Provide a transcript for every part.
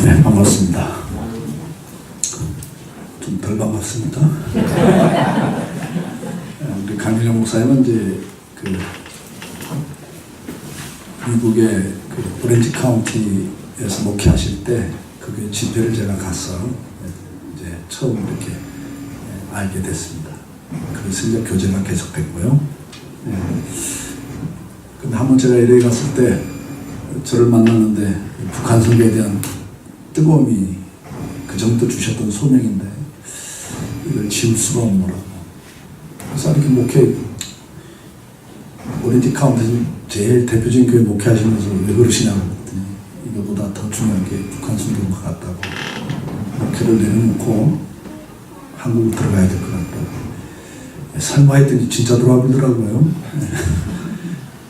네, 반갑습니다. 좀 덜 반갑습니다. 우리 강민영 목사님은 이제 미국의 오렌지 카운티에서 목회하실 때 그 집회를 제가 가서 이제 처음 이렇게 알게 됐습니다. 그래서 이제 교제가 계속됐고요. 근데 한번 제가 LA 갔을 때 저를 만났는데 북한 선교에 대한 뜨거움이 그 정도 주셨던 소명인데 이걸 지울 수가 없노라고. 그래서 이렇게 오렌지 카운티 제일 대표적인 교회 목회하시면서 왜 그러시냐고 그랬더니 이거보다 더 중요한 게 북한 선교인 것 같다고. 목회를 내려놓고 한국으로 들어가야 될 것 같다고. 설마 했더니 진짜 들어와 보더라고요.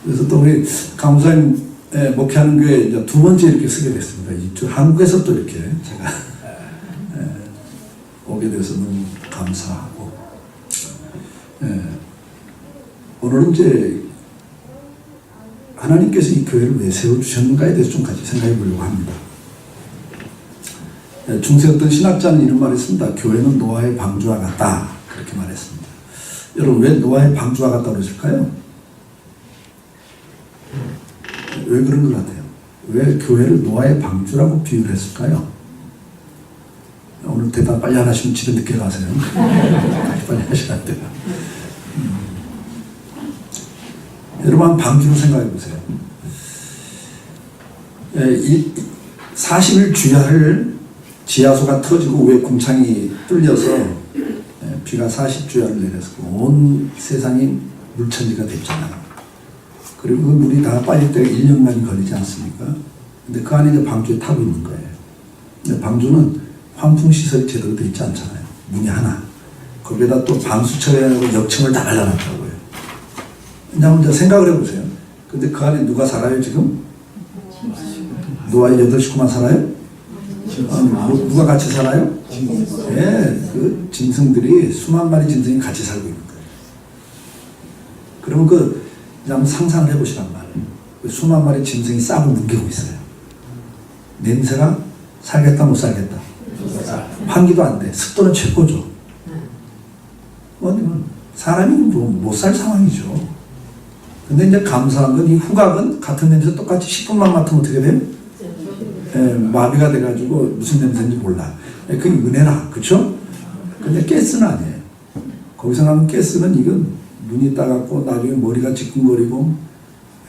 그래서 또 우리 강무사님 목회하는 교회 이제 두 번째 이렇게 쓰게 됐습니다. 한국에서 또 이렇게 제가 오게 돼서 너무 감사하고, 오늘은 이제 하나님께서 이 교회를 왜 세워주셨는가에 대해서 좀 같이 생각해 보려고 합니다. 중세 어떤 신학자는 이런 말을 했습니다. 교회는 노아의 방주와 같다, 그렇게 말했습니다. 여러분, 왜 노아의 방주와 같다고 그러실까요? 왜 그런 것 같아요? 왜 교회를 노아의 방주라고 비유를 했을까요? 오늘 대답 빨리 안 하시면 집에 늦게 가세요. 빨리 하셔야 돼요. 여러분, 한 방주로 생각해 보세요. 40일 주야를 지하수가 터지고 위에 궁창이 뚫려서 비가 40주야를 내려서 온 세상이 물천지가 됐잖아요. 그리고 그 물이 다 빠질 때가 1년간이 걸리지 않습니까? 근데 그 안에 방주에 타고 있는 거예요. 근데 방주는 환풍시설이 제대로 되어 있지 않잖아요. 문이 하나. 거기에다 또 방수처리하고 역청을 다 발라놨다고요. 그냥 혼자 생각을 해보세요. 근데 그 안에 누가 살아요, 지금? 노아의 8식구만 살아요? 누가 같이 살아요? 네, 그 짐승들이, 수만 마리 짐승이 같이 살고 있는 거예요. 그러면 이제 한번 상상을 해보시란 말이에요. 수만 마리 짐승이 싹을 뭉개고 있어요. 냄새가 살겠다, 못 살겠다. 환기도 안 돼. 습도는 최고죠. 사람이 못 살 상황이죠. 근데 이제 감사한 건 이 후각은 같은 냄새 똑같이 10분만 맡으면 어떻게 돼요? 마비가 돼가지고 무슨 냄새인지 몰라. 그게 은혜라, 그쵸? 근데 가스는 아니에요. 거기서 나면 가스는 이건 눈이 따갑고 나중에 머리가 지끈거리고,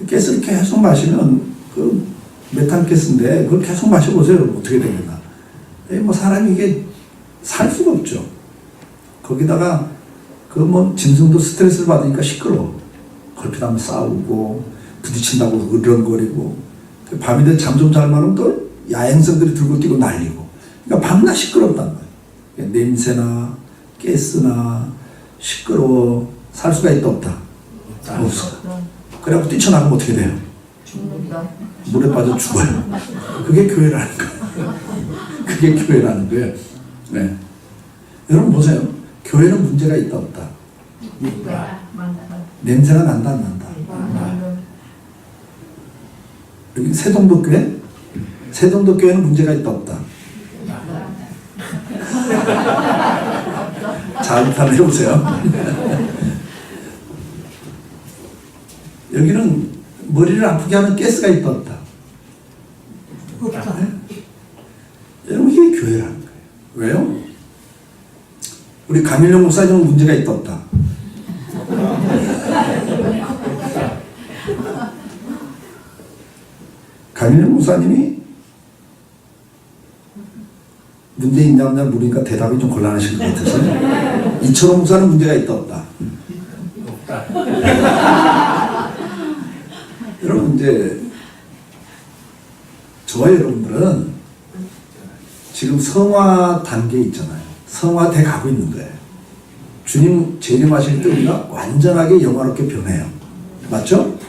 가스를 계속 마시면 그 메탄 가스인데 그걸 계속 마셔보세요. 어떻게 되겠나. 사람이 이게 살 수가 없죠. 거기다가 짐승도 스트레스를 받으니까 시끄러워. 걸핏하면 싸우고 부딪힌다고 으르렁거리고, 밤이 되면 잠 좀 잘 마면 또 야행성들이 들고 뛰고 난리고. 그러니까 밤낮 시끄럽단 말이에요. 냄새나 가스나 시끄러워. 살 수가 있다 없다? 없어. 그래갖고 뛰쳐나가면 어떻게 돼요? 죽는다. 물에 빠져 죽어요. 그게 교회라는 거예요. 그게 교회라는 거예요. 네. 여러분 보세요. 교회는 문제가 있다 없다? 냄새가 난다 안 난다? 여기 세동도 교회? 세동도 교회는 문제가 있다 없다? 잘 한번 해보세요. 여기는 머리를 아프게 하는 가스가 있다 없다? 네? 여러분, 이게 교회라는 거예요. 왜요? 우리 강일영 목사님은 문제가 있다 없다? 강일영 목사님이 문제 있냐 없냐 물으니까 대답이 좀 곤란하실 것 같아서 이철호 목사는 문제가 있다 없다? 여러분, 이제 저와 여러분들은 지금 성화 단계에 있잖아요. 성화돼 가고 있는 거예요. 주님 재림하실 때 우리가 완전하게 영화롭게 변해요. 맞죠?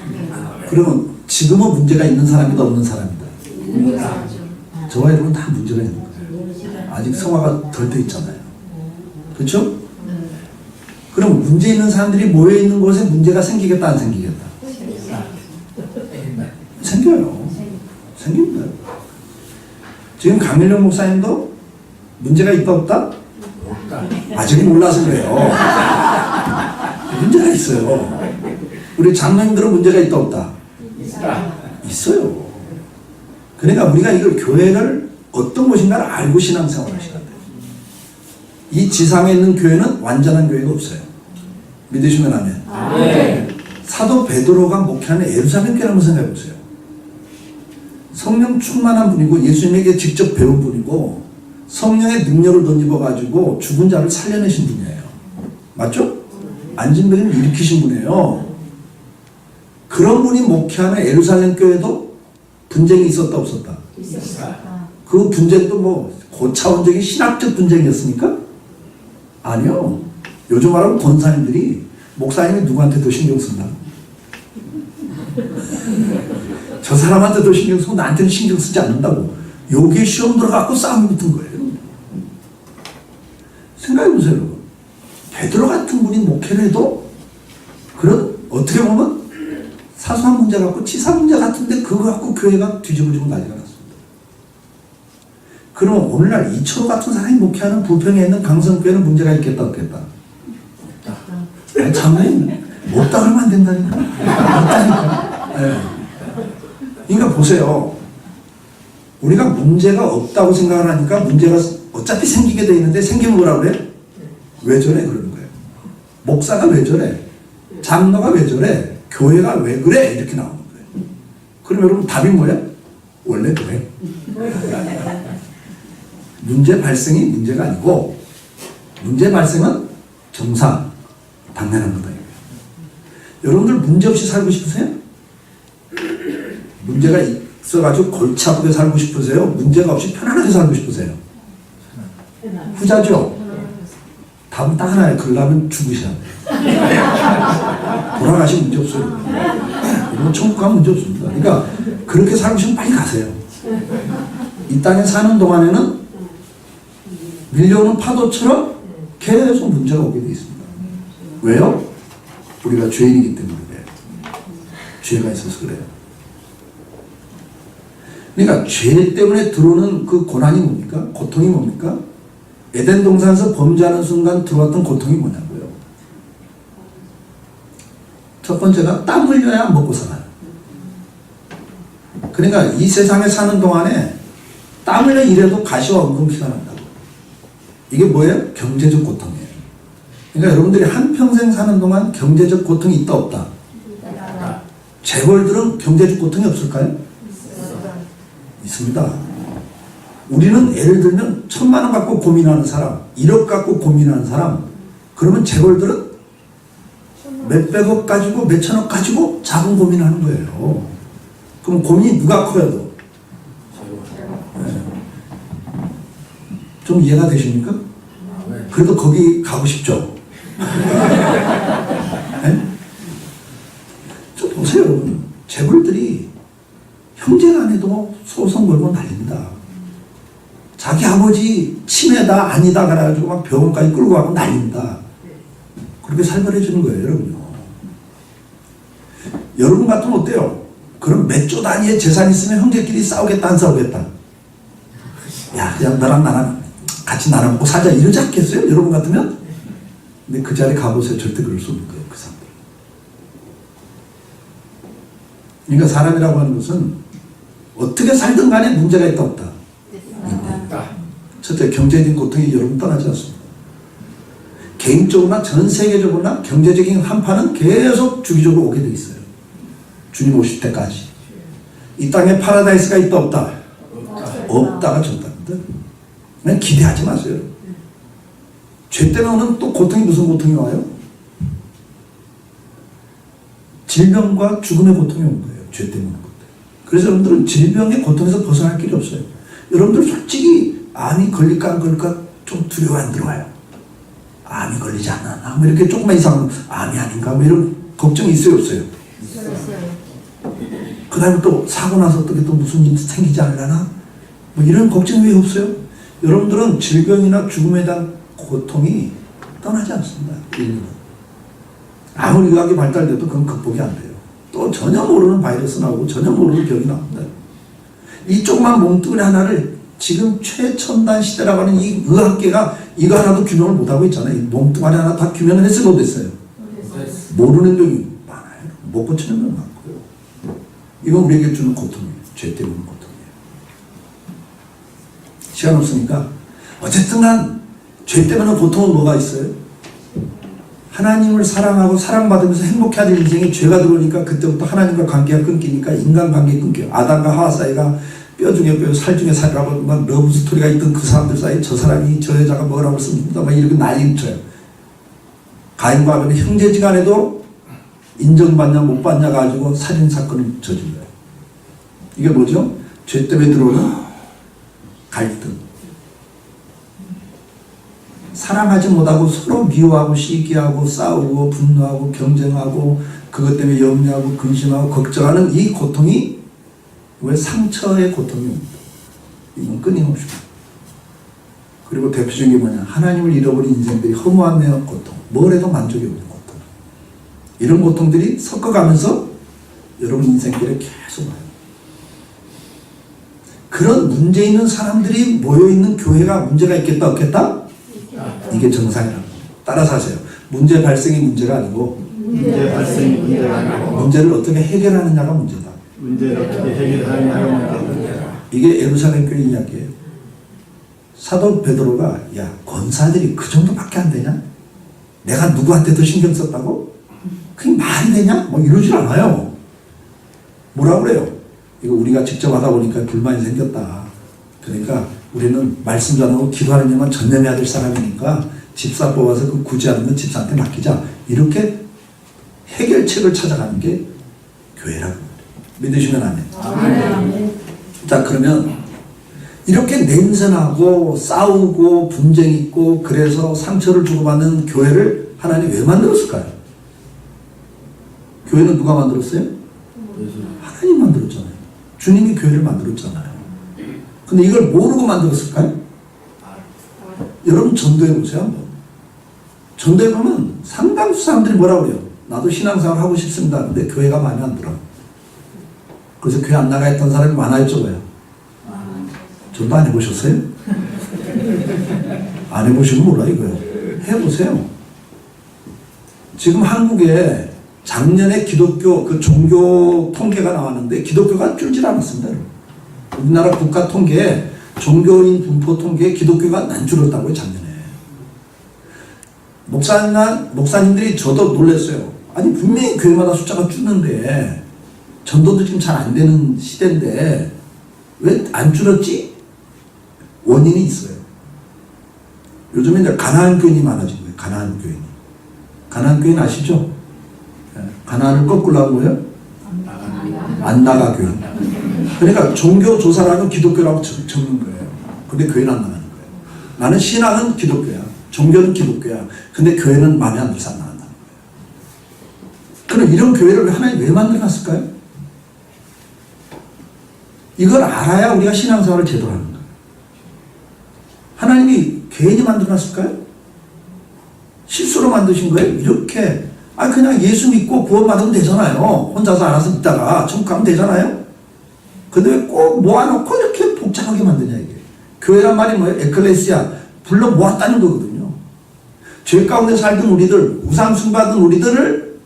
그러면 지금은 문제가 있는 사람이다 없는 사람이다? 저와 여러분 다 문제가 있는 거예요. 아직 성화가 덜 돼 있잖아요. 그렇죠? 그럼 문제 있는 사람들이 모여 있는 곳에 문제가 생기겠다 안 생기겠다? 생겨요. 생깁니다. 지금 강일영 목사님도 문제가 있다 없다? 아직은 몰라서 그래요. 문제가 있어요. 우리 장로님들은 문제가 있다 없다? 있어요. 그러니까 우리가 이걸 교회를 어떤 곳인가를 알고 신앙생활을 하셔야 돼요. 이 지상에 있는 교회는 완전한 교회가 없어요. 믿으시면 아멘. 사도 베드로가 목회하는 예루살렘 교회를 한번 생각해 보세요. 성령 충만한 분이고 예수님에게 직접 배운 분이고 성령의 능력을 덧입어 가지고 죽은 자를 살려내신 분이에요. 맞죠? 안진병을 일으키신 분이에요. 그런 분이 목회하는 예루살렘 교회도 분쟁이 있었다 없었다? 그 분쟁도 뭐 고차원적인 신학적 분쟁이었습니까? 아니요. 요즘 말하면 권사님들이 목사님이 누구한테 더 신경 쓴다? 저 사람한테 더 신경 쓰고 나한테는 신경 쓰지 않는다고. 여기에 시험 들어갖고 싸움이 붙은 거예요. 생각해보세요. 베드로 같은 분이 목회를 해도 그런 어떻게 보면 사소한 문제 갖고 치사 문제 같은데 그거 갖고 교회가 뒤집어지고 난리가 났습니다. 그러면 오늘날 이철호 같은 사람이 목회하는 부평에 있는 강성교회는 문제가 있겠다 없겠다? 장로님 못다 그러면 안 된다니까. 없다니까. 네. 그러니까 보세요. 우리가 문제가 없다고 생각을 하니까 문제가 어차피 생기게 돼 있는데 생기면 뭐라 그래? 왜 저래? 그러는 거예요. 목사가 왜 저래? 장로가 왜 저래? 교회가 왜 그래? 이렇게 나오는 거예요. 그럼 여러분 답이 뭐야? 원래 그래. 문제 발생이 문제가 아니고 문제 발생은 정상, 당연한 거다. 여러분들 문제 없이 살고 싶으세요? 문제가 있어가지고 골치 아프게 살고 싶으세요? 문제가 없이 편안하게 살고 싶으세요? 후자죠? 답은 딱 하나예요. 그러려면 죽으셔야 돼요. 돌아가시면 문제 없어요. 이건 천국 가면 문제 없습니다. 그러니까 그렇게 살고 싶으면 빨리 가세요. 이 땅에 사는 동안에는 밀려오는 파도처럼 계속 문제가 오게 되어 있습니다. 왜요? 우리가 죄인이기 때문에 그래요. 죄가 있어서 그래요. 그러니까 죄 때문에 들어오는 그 고난이 뭡니까? 고통이 뭡니까? 에덴 동산에서 범죄하는 순간 들어왔던 고통이 뭐냐고요? 첫 번째가 땀 흘려야 먹고 살아요. 그러니까 이 세상에 사는 동안에 땀 흘려 일해도 가시와 은금 피가 난다고. 이게 뭐예요? 경제적 고통이에요. 그러니까 여러분들이 한평생 사는 동안 경제적 고통이 있다 없다? 재벌들은 경제적 고통이 없을까요? 있습니다. 우리는 예를 들면 1,000만 원 갖고 고민하는 사람, 1억 갖고 고민하는 사람, 그러면 재벌들은 몇백억 가지고 몇천억 가지고 자금 고민하는 거예요. 그럼 고민이 누가 커요? 더? 네. 좀 이해가 되십니까? 그래도 거기 가고 싶죠? 네? 좀 보세요, 여러분. 재벌들이 형제간에도 소송 걸고 난립니다. 자기 아버지 치매다 아니다 그래가지고 막 병원까지 끌고 가고 난립니다. 그렇게 살벌해지는 거예요, 여러분요. 여러분 같으면 어때요? 그럼 몇 조 단위의 재산 있으면 형제끼리 싸우겠다 안 싸우겠다? 야, 그냥 너랑 나랑 같이 나눠먹고 살자 이러지 않겠어요? 여러분 같으면? 근데 그 자리에 가보세요. 절대 그럴 수 없는 거예요, 그 사람들. 그러니까 사람이라고 하는 것은 어떻게 살든 간에 문제가 있다 없다? 첫째, 경제적인 고통이 여러분 떠나지 않습니다. 개인적으로나 전 세계적으로나 경제적인 한파는 계속 주기적으로 오게 돼 있어요. 주님 오실 때까지. 이 땅에 파라다이스가 있다 없다? 없다가 정답입니다. 그냥 기대하지 마세요. 죄 때문에 오는 또 고통이 무슨 고통이 와요? 질병과 죽음의 고통이 온 거예요. 죄 때문에. 그래서 여러분들은 질병의 고통에서 벗어날 길이 없어요. 여러분들 솔직히 암이 걸릴까 안 걸릴까 좀 두려워 안 들어와요. 암이 걸리지 않나? 뭐 이렇게 조금만 이상하면 암이 아닌가? 뭐 이런 걱정이 있어요 없어요? 그 다음에 또 사고 나서 어떻게 또 무슨 일이 생기지 않으려나? 뭐 이런 걱정이 왜 없어요? 여러분들은 질병이나 죽음에 대한 고통이 떠나지 않습니다. 아무리 의학이 발달돼도 그건 극복이 안 돼요. 또 전혀 모르는 바이러스 나오고 전혀 모르는 병이 나옵니다. 이 조그만 몸뚱이 하나를 지금 최첨단 시대라고 하는 이 의학계가 이거 하나도 규명을 못하고 있잖아요. 이 몸뚱아리 하나 다 규명을 했어요, 못했어요? 모르는 병이 많아요. 못 고치는 병 많고요. 이건 우리에게 주는 고통이에요. 죄 때문에 고통이에요. 시간 없으니까 어쨌든 간 죄 때문에 고통은 뭐가 있어요? 하나님을 사랑하고 사랑받으면서 행복해야 될 인생에 죄가 들어오니까 그때부터 하나님과 관계가 끊기니까 인간관계 끊겨요. 아담과 하와 사이가 뼈 중에 뼈, 살 중에 살이라고 막 러브 스토리가 있던 그 사람들 사이 저 사람이 저 여자가 뭐라고 씁니다. 막 이렇게 난리 쳐요. 가인과 아벨은 형제지간에도 인정받냐 못 받냐 가지고 살인사건을 저진 거예요. 이게 뭐죠? 죄 때문에 들어오는 갈등. 사랑하지 못하고 서로 미워하고 시기하고 싸우고 분노하고 경쟁하고 그것 때문에 염려하고 근심하고 걱정하는 이 고통이 왜 상처의 고통입니다. 이건 끊임없이. 그리고 대표적인 게 뭐냐. 하나님을 잃어버린 인생들이 허무함의 고통, 뭘 해도 만족이 없는 고통. 이런 고통들이 섞어가면서 여러분 인생길에 계속 와요. 그런 문제 있는 사람들이 모여있는 교회가 문제가 있겠다 없겠다? 이게 정상이라고. 따라서 하세요. 문제 발생이 문제가 아니고 문제를 어떻게 해결하느냐가 문제다. 문제를 어떻게 해결하느냐가 문제다. 이게 예루살렘 교회 이야기예요. 사도 베드로가 야 권사들이 그 정도밖에 안 되냐? 내가 누구한테 더 신경 썼다고? 그게 말이 되냐? 뭐 이러질 않아요. 뭐라 그래요? 이거 우리가 직접 하다 보니까 불만이 생겼다. 그러니까 우리는 말씀 전하고 기도하는 일만 전념해야 될 사람이니까 집사 뽑아서 그 굳이 않으면 집사한테 맡기자. 이렇게 해결책을 찾아가는 게 교회라고. 믿으시면 아멘. 아멘. 자, 그러면 이렇게 냄새나고 싸우고 분쟁 있고 그래서 상처를 주고받는 교회를 하나님 왜 만들었을까요? 교회는 누가 만들었어요? 하나님 만들었잖아요. 주님이 교회를 만들었잖아요. 근데 이걸 모르고 만들었을까요? 여러분 전도해 보세요 한번. 전도해 보면 상당수 사람들이 뭐라고 그래요? 나도 신앙생활 하고 싶습니다. 근데 교회가 마음에 안 들어. 그래서 교회 안 나가 했던 사람이 많아졌죠. 왜요? 전도 안 해보셨어요? 안 해보시면 몰라요 이거요. 해보세요. 지금 한국에 작년에 기독교 그 종교 통계가 나왔는데 기독교가 줄질 않았습니다. 우리나라 국가 통계에 종교인 분포 통계에 기독교가 안 줄었다고요 작년에. 목사님들이 저도 놀랐어요. 아니 분명히 교회마다 숫자가 줄는데 전도도 지금 잘 안 되는 시대인데 왜 안 줄었지? 원인이 있어요. 요즘에 이제 가나안 교인이 많아진 거예요. 가나안 교인이. 가나안 교인 아시죠? 가나안을 거꾸로 하는 거예요? 안 나가 교인. 그러니까 종교 조사라는 기독교라고 적는 거예요. 근데 교회는 안 나가는 거예요. 나는 신앙은 기독교야. 종교는 기독교야. 근데 교회는 마음에 안 들어서 안 나간다는 거예요. 그럼 이런 교회를 하나님 왜 만들어놨을까요? 이걸 알아야 우리가 신앙생활을 제대로 하는 거예요. 하나님이 괜히 만들어놨을까요? 실수로 만드신 거예요? 이렇게 그냥 예수 믿고 구원받으면 되잖아요. 혼자서 알아서 있다가 천국 가면 되잖아요. 근데 왜 꼭 모아놓고 이렇게 복잡하게 만드냐 이게. 교회란 말이 뭐예요? 에클레시아, 불러 모았다는 거거든요. 죄 가운데 살던 우리들, 우상 숭배하던 우리들을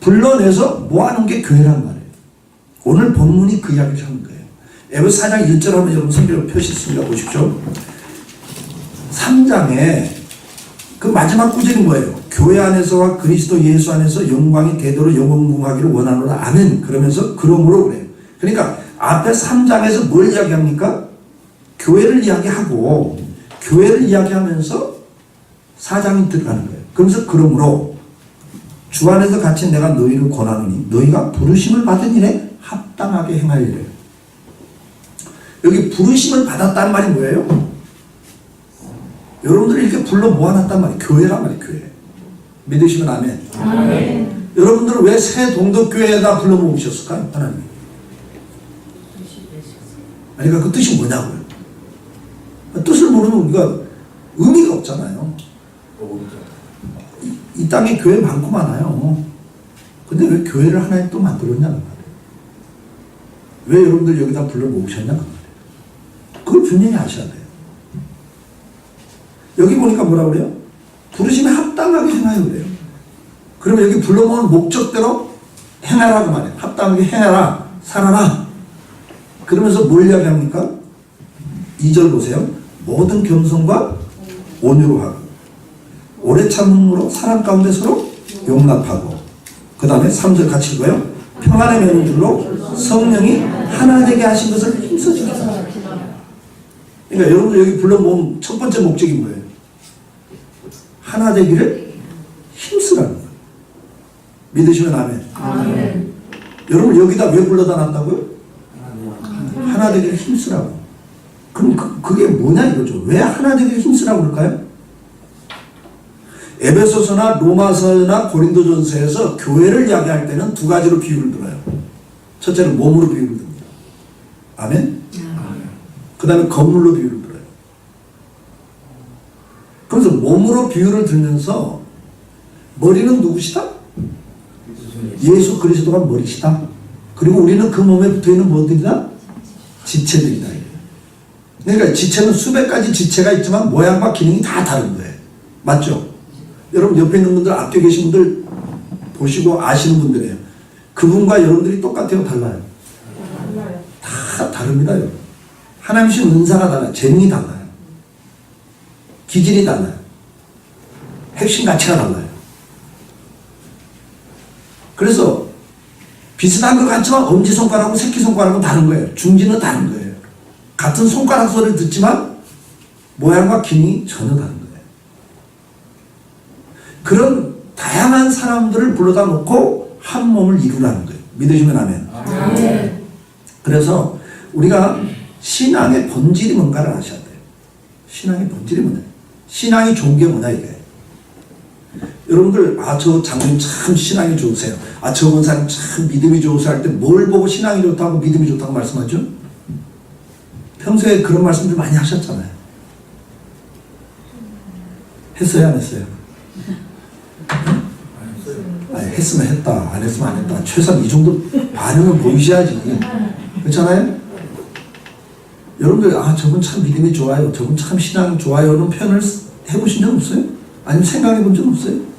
불러내서 모아놓은 게 교회란 말이에요. 오늘 본문이 그 이야기를 하는 거예요. 에베소 4장 1절 하면 여러분 성경을 표시했습니다. 보십시오. 3장에 그 마지막 구절이 뭐예요? 교회 안에서와 그리스도 예수 안에서 영광이 대대로 영원무하기를 원하노라. 아멘. 그러면서 그러므로 그래요. 그러니까 앞에 3장에서 뭘 이야기합니까? 교회를 이야기하고 교회를 이야기하면서 4장이 들어가는 거예요. 그러면서 그러므로 주 안에서 갇힌 내가 너희를 권하노니 너희가 부르심을 받은 일에 합당하게 행하리라. 여기 부르심을 받았다는 말이 뭐예요? 여러분들을 이렇게 불러 모아놨단 말이에요. 교회란 말이에요. 교회. 믿으시면 아멘. 아멘. 여러분들은 왜 새 동덕교회에다 불러 모으셨을까요? 하나님. 그러니까 그 뜻이 뭐냐고요. 뜻을 모르면 우리가 의미가 없잖아요. 이 땅에 교회 많고 많아요. 근데 왜 교회를 하나님 또 만들었냐는 말이에요. 왜 여러분들 여기다 불러 모으셨냐는 말이에요. 그걸 분명히 아셔야 돼요. 여기 보니까 뭐라고 그래요? 부르심에 합당하게 행하여 그래요. 그러면 여기 불러모은 목적대로 행하라고 말해요. 합당하게 행하라, 살아라. 그러면서 뭘 이야기합니까? 2절 보세요. 모든 겸손과 온유로 하고 오래 참음으로 사랑 가운데 서로 용납하고 그 다음에 3절 같이 읽어요. 평안의 면줄로 성령이 하나 되게 하신 것을 힘써 지키라. 그러니까 여러분 여기 불러모은 첫 번째 목적이 뭐예요? 하나 되기를 힘쓰라는 거예요. 믿으시면 아멘. 아멘. 여러분 여기다 왜 불러다 놨다고요? 하나 되기를 힘쓰라고. 그럼 그게 뭐냐 이거죠. 왜 하나 되기를 힘쓰라고 그럴까요? 에베소서나 로마서나 고린도전서에서 교회를 이야기할 때는 두 가지로 비유를 들어요. 첫째는 몸으로 비유를 듭니다. 아멘? 그 다음에 건물로 비유를 들어요. 그래서 몸으로 비유를 들면서 머리는 누구시다? 예수 그리스도가 머리시다. 그리고 우리는 그 몸에 붙어있는 뭐들이다? 지체들이다. 그러니까 지체는 수백 가지 지체가 있지만 모양과 기능이 다 다른 거예요. 맞죠? 여러분 옆에 있는 분들, 앞에 계신 분들 보시고 아시는 분들이에요. 그분과 여러분들이 똑같아요? 달라요? 다 다릅니다. 여러분. 하나님 주신 은사가 달라요. 재능이 달라요. 기질이 달라요. 핵심 가치가 달라요. 그래서 비슷한 것 같지만 엄지손가락하고 새끼손가락은 다른 거예요. 중지는 다른 거예요. 같은 손가락 소리를 듣지만 모양과 기능이 전혀 다른 거예요. 그런 다양한 사람들을 불러다 놓고 한 몸을 이루라는 거예요. 믿으시면 아멘. 아멘. 그래서 우리가 신앙의 본질이 뭔가를 아셔야 돼요. 신앙의 본질이 뭐냐. 신앙이 좋은 게 뭐냐 이게. 여러분들 저 장로님 참 신앙이 좋으세요. 저 권사님 참 믿음이 좋으세요 할 때 뭘 보고 신앙이 좋다고 믿음이 좋다고 말씀하죠? 평소에 그런 말씀들 많이 하셨잖아요. 했어요 안 했어요? 아니, 했으면 했다 안 했으면 안 했다 최소한 이 정도 반응은 보이셔야지. 그렇잖아요? 여러분들 저분 참 믿음이 좋아요, 저분 참 신앙이 좋아요 라는 표현을 해보신 적 없어요? 아니면 생각해 본 적 없어요?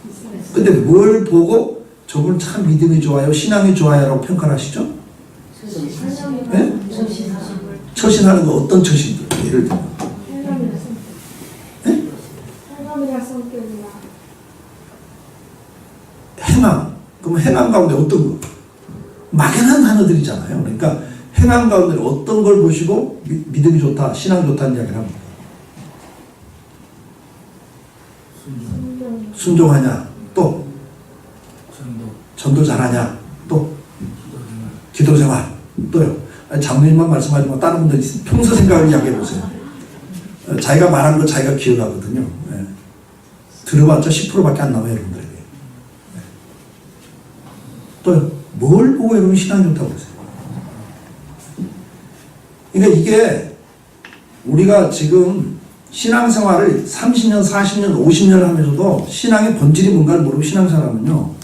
근데 뭘 보고 저분 참 믿음이 좋아요, 신앙이 좋아요 라고 평가를 하시죠? 네? 처신하는 거 어떤 처신들? 예를 들면 네? 행함. 그럼 행함 가운데 어떤 거? 막연한 단어들이잖아요. 그러니까 행함 가운데 어떤 걸 보시고 믿음이 좋다, 신앙이 좋다는 이야기를 합니다. 순종하냐? 또 전도 잘하냐? 또 기도생활? 또요? 장로님만 말씀하지 마. 다른 분들 평소 생각을 이야기해 보세요. 자기가 말한 거 자기가 기억하거든요. 네. 들어봤자 10%밖에 안 나와요, 여러분들에게. 네. 또요? 뭘 보고 여러분 신앙이 좋다고 그러세요? 그러니까 이게 우리가 지금 신앙생활을 30년, 40년, 50년 하면서도 신앙의 본질이 뭔가를 모르고 신앙생활하면요.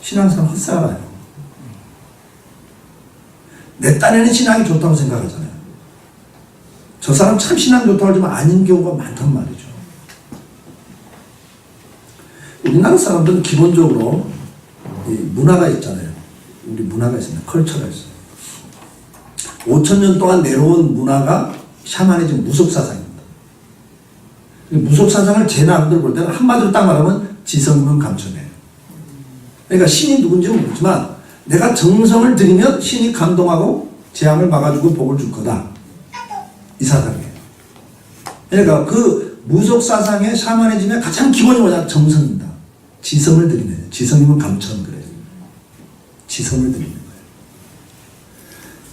신앙생활 헛살아요. 내 딴에는 신앙이 좋다고 생각하잖아요. 저 사람 참 신앙 좋다고 하지만 아닌 경우가 많단 말이죠. 우리나라 사람들은 기본적으로 이 문화가 있잖아요. 우리 문화가 있습니다. 컬처가 있어요. 5,000년 동안 내려온 문화가 샤머니즘 무속사상입니다. 무속사상을 제 나름대로 볼 때는 한마디로 딱 말하면 지성이면 감천이에요. 그러니까 신이 누군지는 모르지만 내가 정성을 들이면 신이 감동하고 재앙을 막아주고 복을 줄 거다. 이 사상이에요. 그러니까 그 무속사상의 샤머니즘의 가장 기본이 뭐냐? 정성입니다. 지성을 드리는, 지성이면 감천 그래요. 지성을 드리는 거예요.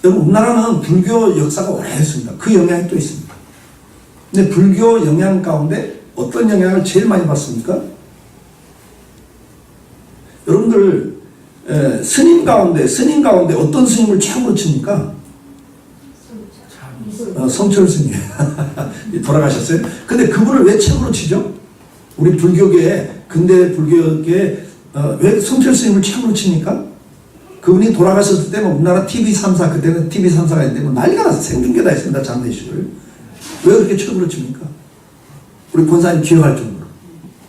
여러분 우리나라는 불교 역사가 오래 했습니다. 그 영향이 또 있습니다. 근데 불교 영향 가운데 어떤 영향을 제일 많이 받습니까? 여러분들 스님 가운데 어떤 스님을 최고로 칩니까? 성철 스님. 돌아가셨어요. 근데 그분을 왜 최고로 치죠? 우리 불교계에, 근대 불교계에 왜 성철 스님을 최고로 칩니까? 그분이 돌아가셨을 때 우리나라 TV 3사, 그때는 TV 3사가 있는데 난리가 났어요. 생중계 다 했습니다. 장례식을. 왜 그렇게 철부러 칩니까? 우리 권사님 기억할 정도로.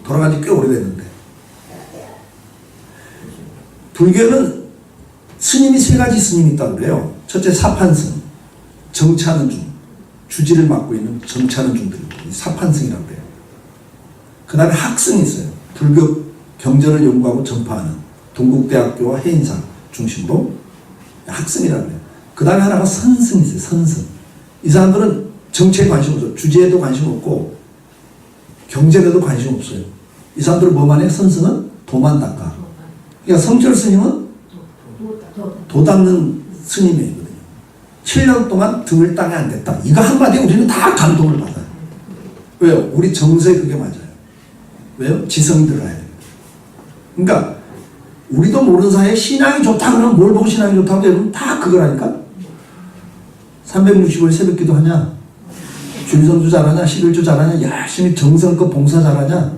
돌아간 지 꽤 오래됐는데. 불교는 스님이 세 가지 스님이 있다고 그래요. 첫째 사판승, 정치하는 중, 주지를 맡고 있는 정치하는 중들이고 사판승이라고 그래요. 그 다음에 학승이 있어요. 불교 경전을 연구하고 전파하는 동국대학교와 해인사 중심으로 학승이라고 해요. 그 다음에 하나가 선승이 있어요. 선승. 이 사람들은 정치에 관심 없어요. 주제에도 관심 없고 경제에도 관심 없어요. 이 사람들은 뭐만 해? 선승은 도만 닦아. 그러니까 성철 스님은 도 닦는 스님이거든요. 7년 동안 등을 땅에 안 댔다. 이거 한마디에 우리는 다 감동을 받아요. 왜요? 우리 정서에 그게 맞아요. 왜요? 지성이 들어야 돼요. 그러니까 우리도 모르는 사이에 신앙이 좋다 그러면 뭘 보고 신앙이 좋다고 여러분 다 그거라니까. 365일 새벽기도 하냐? 주일성수 잘하냐? 11조 잘하냐? 열심히 정성껏 봉사 잘하냐?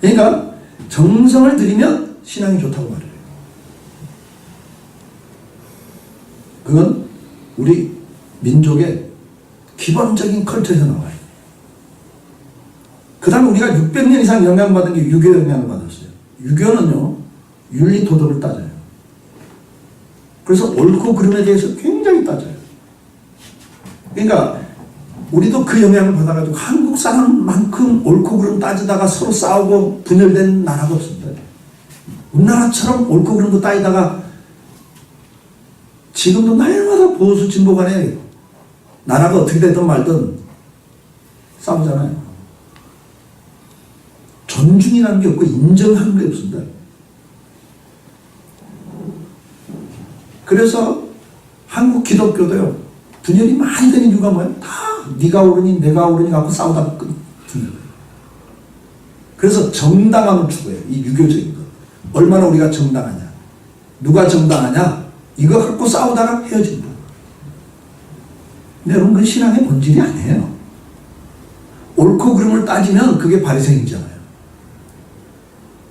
그러니까 정성을 들이면 신앙이 좋다고 말해요. 그건 우리 민족의 기본적인 컬처에서 나와요. 그 다음에 우리가 600년 이상 영향받은 게 유교 영향을 받았어요. 유교는요, 윤리 도덕을 따져요. 그래서 옳고 그름에 대해서 굉장히 따져요. 그러니까 우리도 그 영향을 받아가지고 한국 사람만큼 옳고 그름 따지다가 서로 싸우고 분열된 나라가 없습니다. 우리나라처럼 옳고 그름도 따지다가 지금도 날마다 보수 진보 간에 나라가 어떻게 되든 말든 싸우잖아요. 존중이라는 게 없고 인정하는 게 없습니다. 그래서 한국 기독교도요, 분열이 많이 되는 이유가 뭐예요? 다 네가 옳으니 내가 옳으니 갖고 싸우다가 분열. 그래서 정당함을 추구해요. 이 유교적인 것. 얼마나 우리가 정당하냐. 누가 정당하냐. 이거 갖고 싸우다가 헤어진다. 근데 여러분, 그 신앙의 본질이 아니에요. 옳고 그름을 따지면 그게 바리새인이잖아요.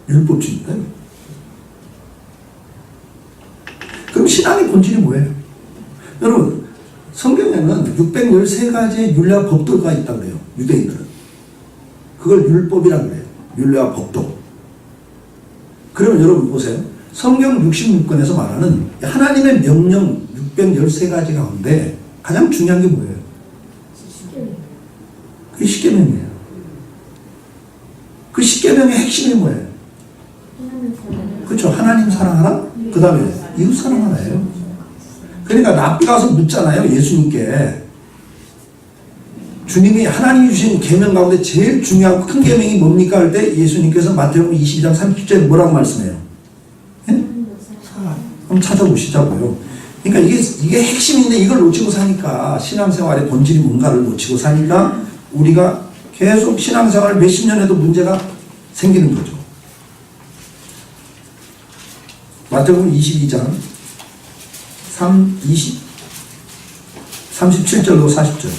율법주의니까요. 그럼 신앙의 본질이 뭐예요? 여러분, 성경에는 613가지의 율례와 법도가 있다고 그래요. 유대인들은. 그걸 율법이라고 그래요. 율례와 법도. 그러면 여러분 보세요. 성경 66권에서 말하는 하나님의 명령 613가지 가운데 가장 중요한 게 뭐예요? 그게 십계명이에요. 그 십계명의 핵심이 뭐예요? 그렇죠. 하나님 사랑하라. 그 다음에 이웃 사랑하라예요. 그러니까 랍비 가서 묻잖아요. 예수님께. 주님이 하나님이 주신 계명 가운데 제일 중요하고 큰 계명이 뭡니까? 할 때 예수님께서 마태복음 22장 30절에 뭐라고 말씀해요? 예? 한번 찾아보시자고요. 그러니까 이게 핵심인데 이걸 놓치고 사니까 신앙생활의 본질이 뭔가를 놓치고 사니까 우리가 계속 신앙생활을 몇십 년 해도 문제가 생기는 거죠. 마태복음 22장 37절로 40절.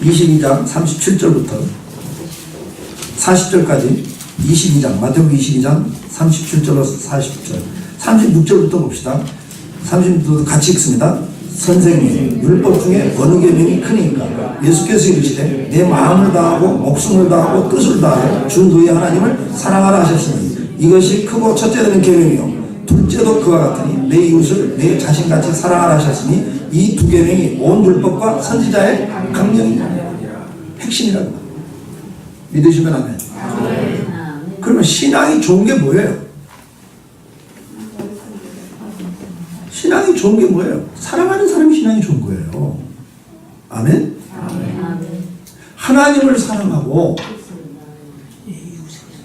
22장 37절부터 40절까지 22장, 마태복음 22장 37절로 40절. 36절부터 봅시다. 36절부터 같이 읽습니다. 선생님, 율법 중에 어느 계명이 크니까? 예수께서 이르시되 내 마음을 다하고 목숨을 다하고 뜻을 다하여 주 너희 하나님을 사랑하라 하셨으니 이것이 크고 첫째 되는 계명이요 둘째도 그와 같으니 내 이웃을 내 자신같이 사랑하라 하셨으니 이 두 계명이 온 율법과 선지자의 강령이다. 핵심이라고. 믿으시면 아멘. 그러면 신앙이 좋은 게 뭐예요? 신앙이 좋은 게 뭐예요? 사랑하는 사람이 신앙이 좋은 거예요. 아멘? 하나님을 사랑하고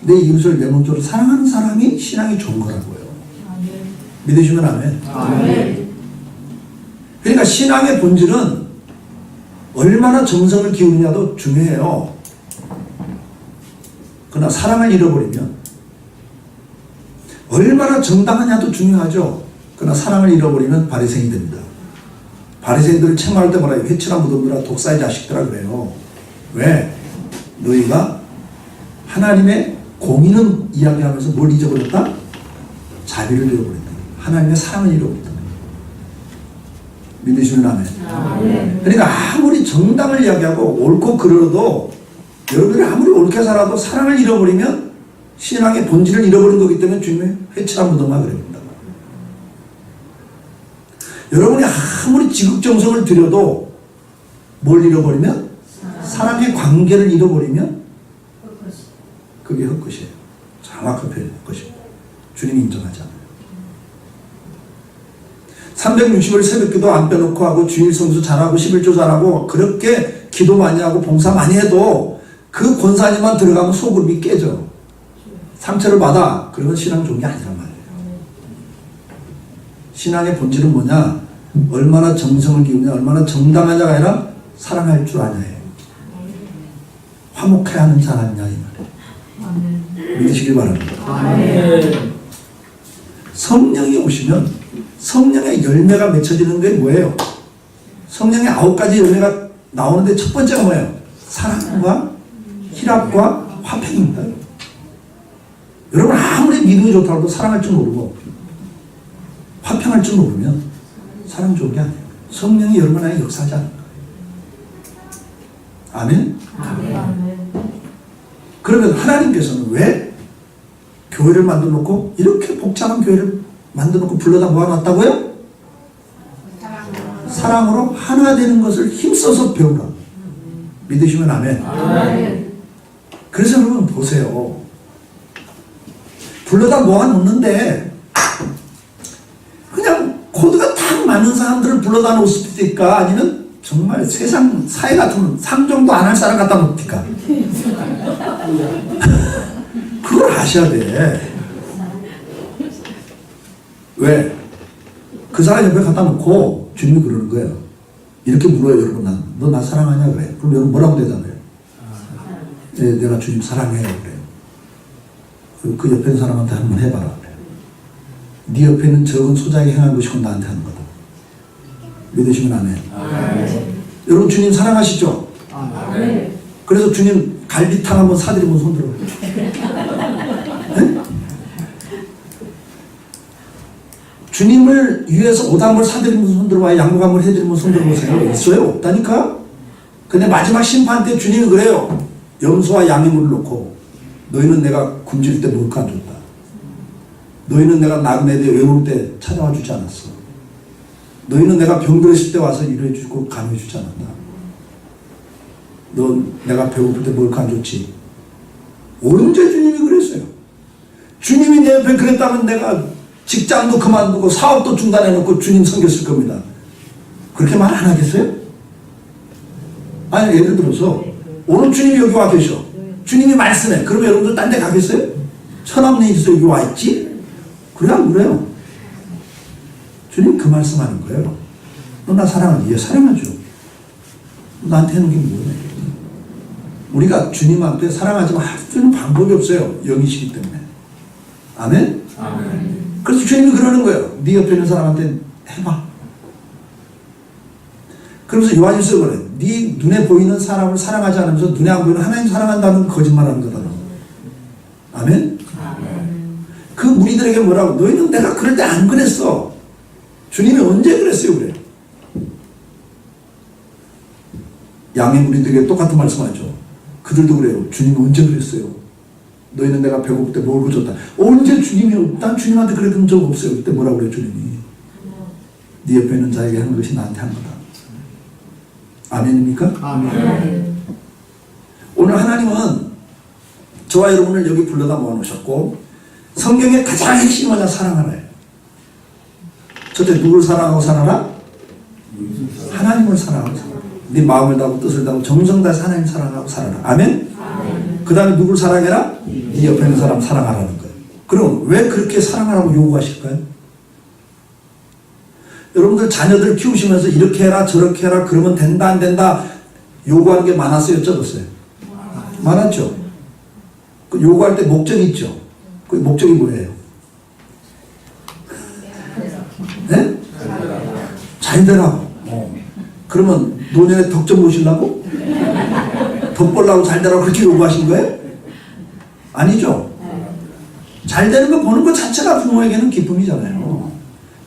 내 이웃을 내 몸처럼 사랑하는 사람이 신앙이 좋은 거라고요. 믿으시면 아멘. 그러니까 신앙의 본질은 얼마나 정성을 기울이냐도 중요해요. 그러나 사랑을 잃어버리면 얼마나 정당하냐도 중요하죠. 그러나 사랑을 잃어버리면 바리새인이 됩니다. 바리새인들을 책망할 때 뭐라 해요? 회칠한 무덤들아 독사의 자식들아 그래요. 왜? 너희가 하나님의 공의는 이야기하면서 뭘 잊어버렸다? 자비를 잃어버렸다. 하나님의 사랑을 잃어버렸다. 믿으시면 아멘. 아멘. 그러니까 아무리 정당을 이야기하고 옳고 그러도 여러분이 아무리 옳게 살아도 사랑을 잃어버리면 신앙의 본질을 잃어버린 거기 때문에 주님의 회칠한 무덤아 그럽니다. 여러분이 아무리 지극정성을 들여도 뭘 잃어버리면? 사랑의 관계를 잃어버리면 그게 헛것이에요. 정확한 표현이 헛것입니다. 주님이 인정하지 않아요. 360일 새벽기도 안 빼놓고 하고 주일 성수 잘하고 11조 잘하고 그렇게 기도 많이 하고 봉사 많이 해도 그 권사님만 들어가면 소그룹이 깨져. 상처를 받아. 그러면 신앙 좋은 게 아니란 말이에요. 신앙의 본질은 뭐냐? 얼마나 정성을 기우냐, 얼마나 정당하냐가 아니라 사랑할 줄 아냐예요. 화목해야 하는 사람이냐 이 말이에요. 믿으시길 바랍니다. 성령이 오시면 성령의 열매가 맺혀지는 게 뭐예요? 성령의 9가지 열매가 나오는데 첫 번째가 뭐예요? 사랑과 희락과 화평입니다. 여러분 아무리 믿음이 좋다고 해도 사랑할 줄 모르고 화평할 줄 모르면 사랑 좋은 게 아니에요. 성령이 여러분 안에 역사하지 않는 거예요. 아멘? 그러면 하나님께서는 왜 교회를 만들어 놓고 이렇게 복잡한 교회를 만들어 놓고 불러다 모아놨다고요? 사랑으로 하나 되는 것을 힘써서 배우라. 믿으시면 아멘. 그래서 여러분 보세요. 불러다 모아놓는데 그냥 코드가 딱 맞는 사람들을 불러다 놓습니까? 아니면 정말 세상 사회 같으면 상종도 안 할 사람 갖다 놓습니까? 그걸 아셔야 돼. 왜? 그 사람 옆에 갖다 놓고 주님이 그러는 거예요. 이렇게 물어요, 여러분. 너 나 사랑하냐? 그래. 그럼 여러분 뭐라고 대답해요? 네, 내가 주님 사랑해요. 그래요. 그 옆에 있는 사람한테 한번 해봐라. 그래요. 네 옆에 있는 적은 소자에게 행한 것이고 나한테 하는 거다. 믿으시면 아멘. 여러분 주님 사랑하시죠? 그래서 주님 갈비탕 한번 사드리면 손들어. 네? 주님을 위해서 옷 한 벌 사드리면 손들어봐요. 양복 한 벌 해드리면 손들어보세요. 있어요? 없다니까? 근데 마지막 심판 때 주님이 그래요. 염소와 양의 물을 놓고 너희는 내가 굶주릴 때 먹을 거 안 줬다. 너희는 내가 나그네 때 외로울 때 찾아와 주지 않았어. 너희는 내가 병들었을 때 와서 위로해 주고 간호해 주지 않았다. 넌 내가 배고플 때 먹을 거 안 줬지. 언제 주님이 그랬어요? 주님이 내 옆에 그랬다면 내가 직장도 그만두고 사업도 중단해놓고 주님 섬겼을 겁니다. 그렇게 말 안 하겠어요? 아니 예를 들어서 오늘 주님이 여기 와 계셔. 주님이 말씀해. 그러면 여러분들 딴 데 가겠어요? 천암내에서 여기 와 있지? 그래 안 그래요? 주님 그 말씀하는 거예요. 너 나 사랑하지? 예, 사랑하죠. 나한테 해놓은 게 뭐예요? 우리가 주님 앞에 사랑하지만 할 수 있는 방법이 없어요. 영이시기 때문에. 아멘? 아멘. 그래서 주님이 그러는 거예요. 네 옆에 있는 사람한테 해봐. 그러면서 요한일서 그래. 네 눈에 보이는 사람을 사랑하지 않으면서 눈에 안 보이는 하나님 사랑한다는 거짓말하는 거다. 아멘? 그 무리들에게 뭐라고? 너희는 내가 그럴 때 안 그랬어. 주님이 언제 그랬어요? 그래. 양의 무리들에게 똑같은 말씀하죠. 그들도 그래요. 주님이 언제 그랬어요? 너희는 내가 배고플 때 먹을 거 줬다. 언제 주님이, 난 주님한테 그랬던 적 없어요. 그때 뭐라고 그래요, 주님이? 네 옆에 있는 자에게 하는 것이 나한테 한 거다. 아멘입니까? 아멘. 오늘 하나님은 저와 여러분을 여기 불러다 모아놓으셨고, 성경의 가장 핵심이 뭐냐? 사랑하라요. 첫째, 누굴 사랑하고 살아라? 하나님을 사랑하고 살아라. 네 마음을 다하고 뜻을 다하고 정성 다해서 하나님 사랑하고 살아라. 아멘? 그 다음에 누굴 사랑해라? 네 옆에 있는 사람 사랑하라는 거예요. 그럼 왜 그렇게 사랑하라고 요구하실까요? 여러분들 자녀들 키우시면서 이렇게 해라 저렇게 해라 그러면 된다 안 된다 요구하는 게 많았어요? 적었어요? 많았죠. 그 요구할 때 목적이 있죠. 그 목적이 뭐예요? 네? 잘 되라고. 그러면 노년에 덕 좀 보시려고? 덕 보려고 잘 되라고 그렇게 요구하신 거예요? 아니죠. 잘 되는 거 보는 것 자체가 부모에게는 기쁨이잖아요.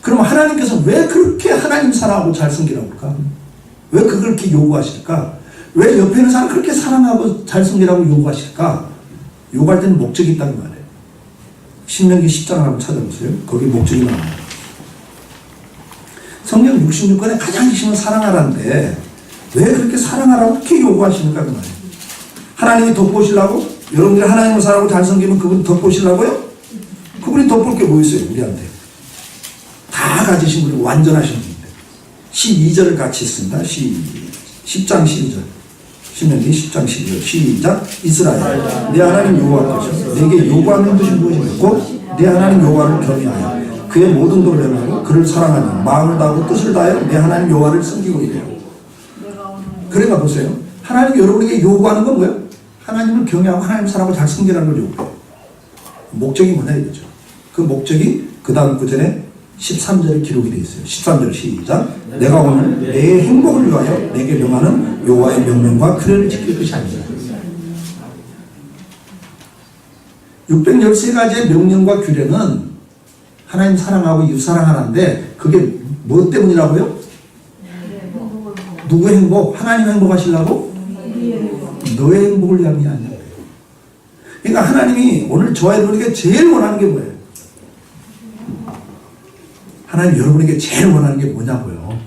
그럼 하나님께서 왜 그렇게 하나님 사랑하고 잘 섬기라고 할까? 왜 그렇게 요구하실까? 왜 옆에 있는 사람 그렇게 사랑하고 잘 섬기라고 요구하실까? 요구할 때는 목적이 있다는 말이에요. 신명기 10장을 한번 찾아보세요. 거기 목적이 나와요. 성경 66권에 가장 핵심은 사랑하라는데 왜 그렇게 사랑하라고 그렇게 요구하시는가 그 말이에요. 하나님이 돋보시려고? 여러분들이 하나님을 사랑하고 잘 섬기면 그분이 돋보시려고요? 그분이 돋볼 게 뭐 있어요 우리한테? 다 가지신 분이 완전하신 분인데 12절을 같이 씁니다. 10장 12절 신명기 10장 12절 시작. 이스라엘 내 하나님 여호와께서 내게 요구하는 것이 무엇이며 곧 내 하나님 여호와를 경외하여 그의 모든 도를 행하고 그를 사랑하며 마음을 다하고 뜻을 다하여 내 하나님 여호와를 섬기고 이래요. 그러니까 보세요. 하나님이 여러분에게 요구하는 건 뭐예요? 하나님을 경외하고 하나님 사랑하고 잘 섬기라는 걸 요구해요. 목적이 뭐냐 이거죠. 그 목적이 그 다음 구절에 13절에 기록이 되어 있어요. 13절 시작. 내가 오늘 내 행복을 위하여 내게 명하는 여호와의 명령과 규례를 지킬 것이 아니라 613가지의 명령과 규례는 하나님 사랑하고 이웃 사랑하는데 그게 뭐 때문이라고요? 누구 행복? 하나님 행복하시려고? 너의 행복을 위함이 아니라. 그러니까 하나님이 오늘 저와 여러분에게 제일 원하는 게 뭐예요? 하나님 여러분에게 제일 원하는 게 뭐냐고요?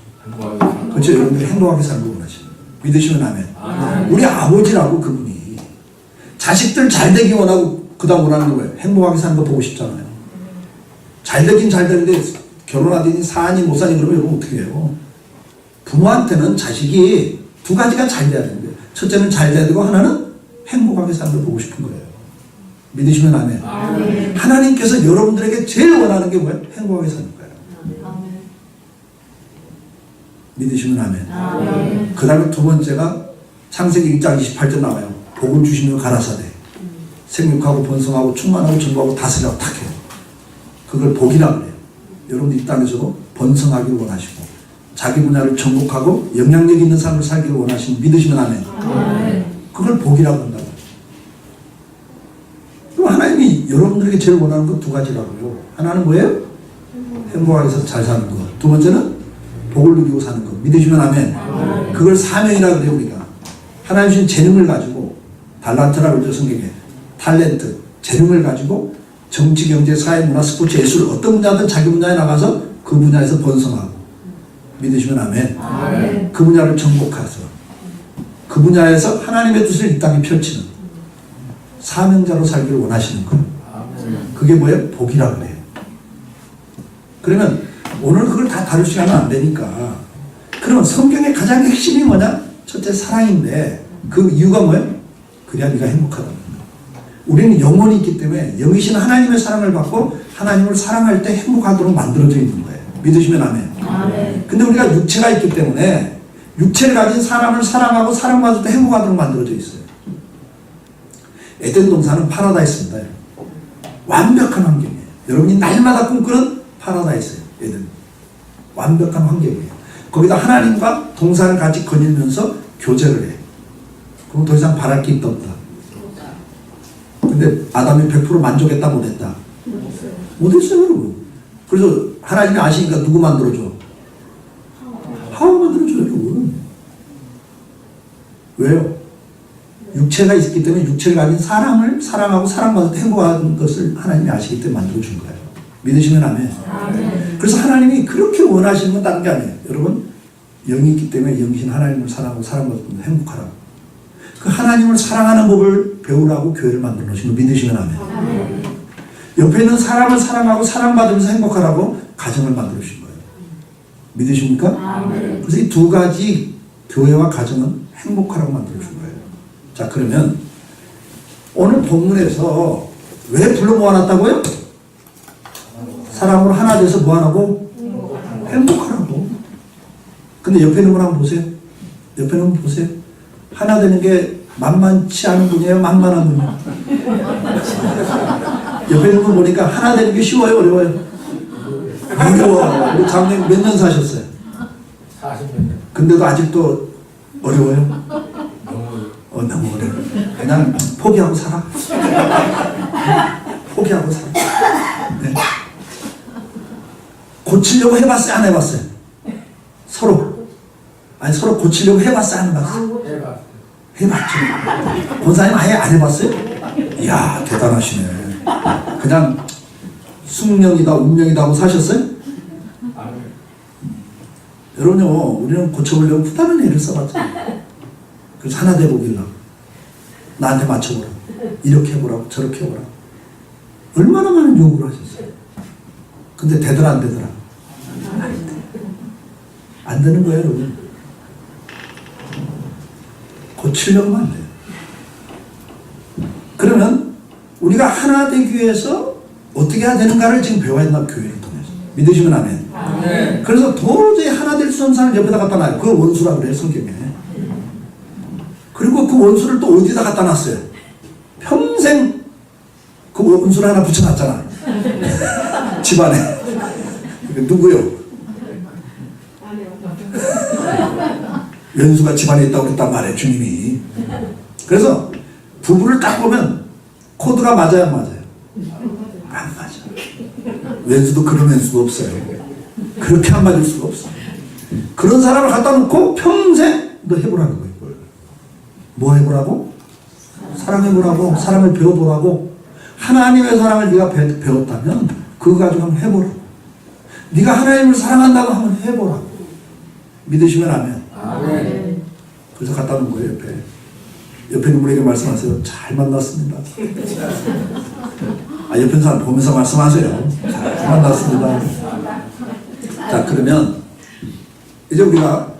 그렇죠? 여러분들이 행복하게 살고 원하시는 믿으시면 아멘. 우리 아버지라고 그분이 자식들 잘 되기 원하고 그 다음 원하는 게 뭐예요? 행복하게 사는 거 보고 싶잖아요. 잘 되긴 잘 되는데 결혼하더니 사니 못 사니 그러면 여러분 어떻게 해요? 부모한테는 자식이 두 가지가 잘 돼야 되는 거예요. 첫째는 잘 돼야 되고 하나는 행복하게 사는 걸 보고 싶은 거예요. 믿으시면 아멘. 아멘. 하나님께서 여러분들에게 제일 원하는 게 뭐예요? 행복하게 사는 거예요. 아멘. 믿으시면 아멘. 아멘. 그 다음에 두 번째가 창세기 1장 28절 나와요. 복을 주시며 가라사대 생육하고 번성하고 충만하고 전부하고 다스리라고 탁 해요. 그걸 복이라고 그래요. 여러분들 이 땅에서도 번성하기를 원하시고 자기 분야를 정복하고 영향력 있는 삶을 살기를 원하시는 믿으시면 아멘. 아멘. 그걸 복이라고 한다고. 그럼 하나님이 여러분들에게 제일 원하는 것 두 가지라고요. 하나는 뭐예요? 행복하게 해서 잘 사는 것. 두 번째는 복을 누리고 사는 것. 믿으시면 아멘. 아멘. 그걸 사명이라고 그래요 우리가. 하나님 주신 재능을 가지고 달란트라고 그러죠 성경에. 탤런트, 재능을 가지고 정치, 경제, 사회, 문화, 스포츠, 예술 어떤 분야든 자기 분야에 나가서 그 분야에서 번성하고 믿으시면 아멘. 아멘. 그 분야를 정복해서 그 분야에서 하나님의 뜻을 이 땅에 펼치는 사명자로 살기를 원하시는 거예요. 그게 뭐예요? 복이라고 그래요. 그러면 오늘 그걸 다 다룰 시간은 안 되니까 그러면 성경의 가장 핵심이 뭐냐? 첫째 사랑인데 그 이유가 뭐예요? 그래야 네가 행복하다는 거예요. 우리는 영혼이 있기 때문에 영이신 하나님의 사랑을 받고 하나님을 사랑할 때 행복하도록 만들어져 있는 거예요. 믿으시면 아멘. 아멘. 근데 우리가 육체가 있기 때문에 육체를 가진 사람을 사랑하고 사랑받을 때 행복하도록 만들어져 있어요. 에덴 동산은 파라다이스입니다. 완벽한 환경이에요. 여러분이 날마다 꿈꾸는 파라다이스예요. 에덴. 완벽한 환경이에요. 거기다 하나님과 동산을 같이 거닐면서 교제를 해요. 그럼 더 이상 바랄 게 있다 없다. 근데 아담이 100% 만족했다 못했다? 못했어요 여러분. 그래서 하나님이 아시니까 누구 만들어줘? 하와 만들어줘요 여러분. 왜요? 육체가 있기 때문에 육체를 가진 사람을 사랑하고 사랑받을 때 행복한 것을 하나님이 아시기 때문에 만들어준 거예요. 믿으시면 아멘. 아멘. 그래서 하나님이 그렇게 원하시는 건 다른 게 아니에요. 여러분 영이 있기 때문에 영이신 하나님을 사랑하고 사랑받을 때 행복하라고. 그 하나님을 사랑하는 법을 배우라고 교회를 만들어 놓으신 거 믿으시면 아멘. 아멘. 옆에 있는 사람을 사랑하고 사랑받으면서 행복하라고 가정을 만들어 주신 거예요. 믿으십니까? 아멘. 그래서 이 두 가지 교회와 가정은 행복하라고 만들어 준 거예요. 자 그러면 오늘 본문에서 왜 불러 모아놨다고요? 사랑으로 하나 돼서 뭐하라고? 행복하라고. 근데 옆에 있는 분 한번 보세요. 옆에 있는 분 보세요. 하나 되는 게 만만치 않은 분이에요? 만만한 분이에요? 옆에 있는 분 보니까 하나 되는 게 쉬워요? 어려워요? 어려워. 우리 장로님 몇 년 사셨어요? 40몇 년. 근데도 아직도 어려워요? 너무 어려워. 그냥 포기하고 살아. 포기하고 살아. 네. 고치려고 해봤어요? 안 해봤어요? 서로. 아니, 서로 고치려고 해봤어요? 안 해봤어요? 해봤어요. 해봤죠. 권사님 아예 안 해봤어요? 이야, 대단하시네. 그냥 숙명이다, 운명이다 하고 사셨어요? 아멘. 여러분요, 우리는 고쳐보려고 부단한 애를 써봤잖아요. 그래서 하나 돼보길라. 나한테 맞춰보라. 이렇게 해보라고, 저렇게 해보라. 얼마나 많은 요구를 하셨어요. 근데 되더라, 안 되더라? 안 되는 거예요, 여러분. 고치려고 하면 안 돼요. 그러면 우리가 하나 되기 위해서 어떻게 해야 되는가를 지금 배워야 된다, 교회를 통해서. 믿으시면 아멘. 아멘. 그래서 도저히 하나 될 수 없는 사람을 옆에다 갖다 놔요. 그걸 원수라고 그래요, 성경에. 그리고 그 원수를 또 어디다 갖다 놨어요? 평생 그 원수를 하나 붙여놨잖아. 집안에. 누구요? 원수가 집안에 있다고 그랬단 말이에요, 주님이. 그래서 부부를 딱 보면 코드가 맞아요, 안 맞아요? 안 맞아. 왼수도 그런 왼수가 없어요. 그렇게 안 맞을 수가 없어. 그런 사람을 갖다 놓고 평생 너 해보라는 거예요. 그걸. 뭐 해보라고? 사랑해보라고. 사랑을 배워보라고. 하나님의 사랑을 네가 배웠다면 그거 가지고 한번 해보라고. 네가 하나님을 사랑한다고 한번 해보라고. 믿으시면 아멘. 아멘. 그래서 갖다 놓은 거예요, 옆에. 옆에 있는 분에게 말씀하세요. 잘 만났습니다. 아, 옆에 사람 보면서 말씀하세요. 잘 만났습니다. 자, 그러면 이제 우리가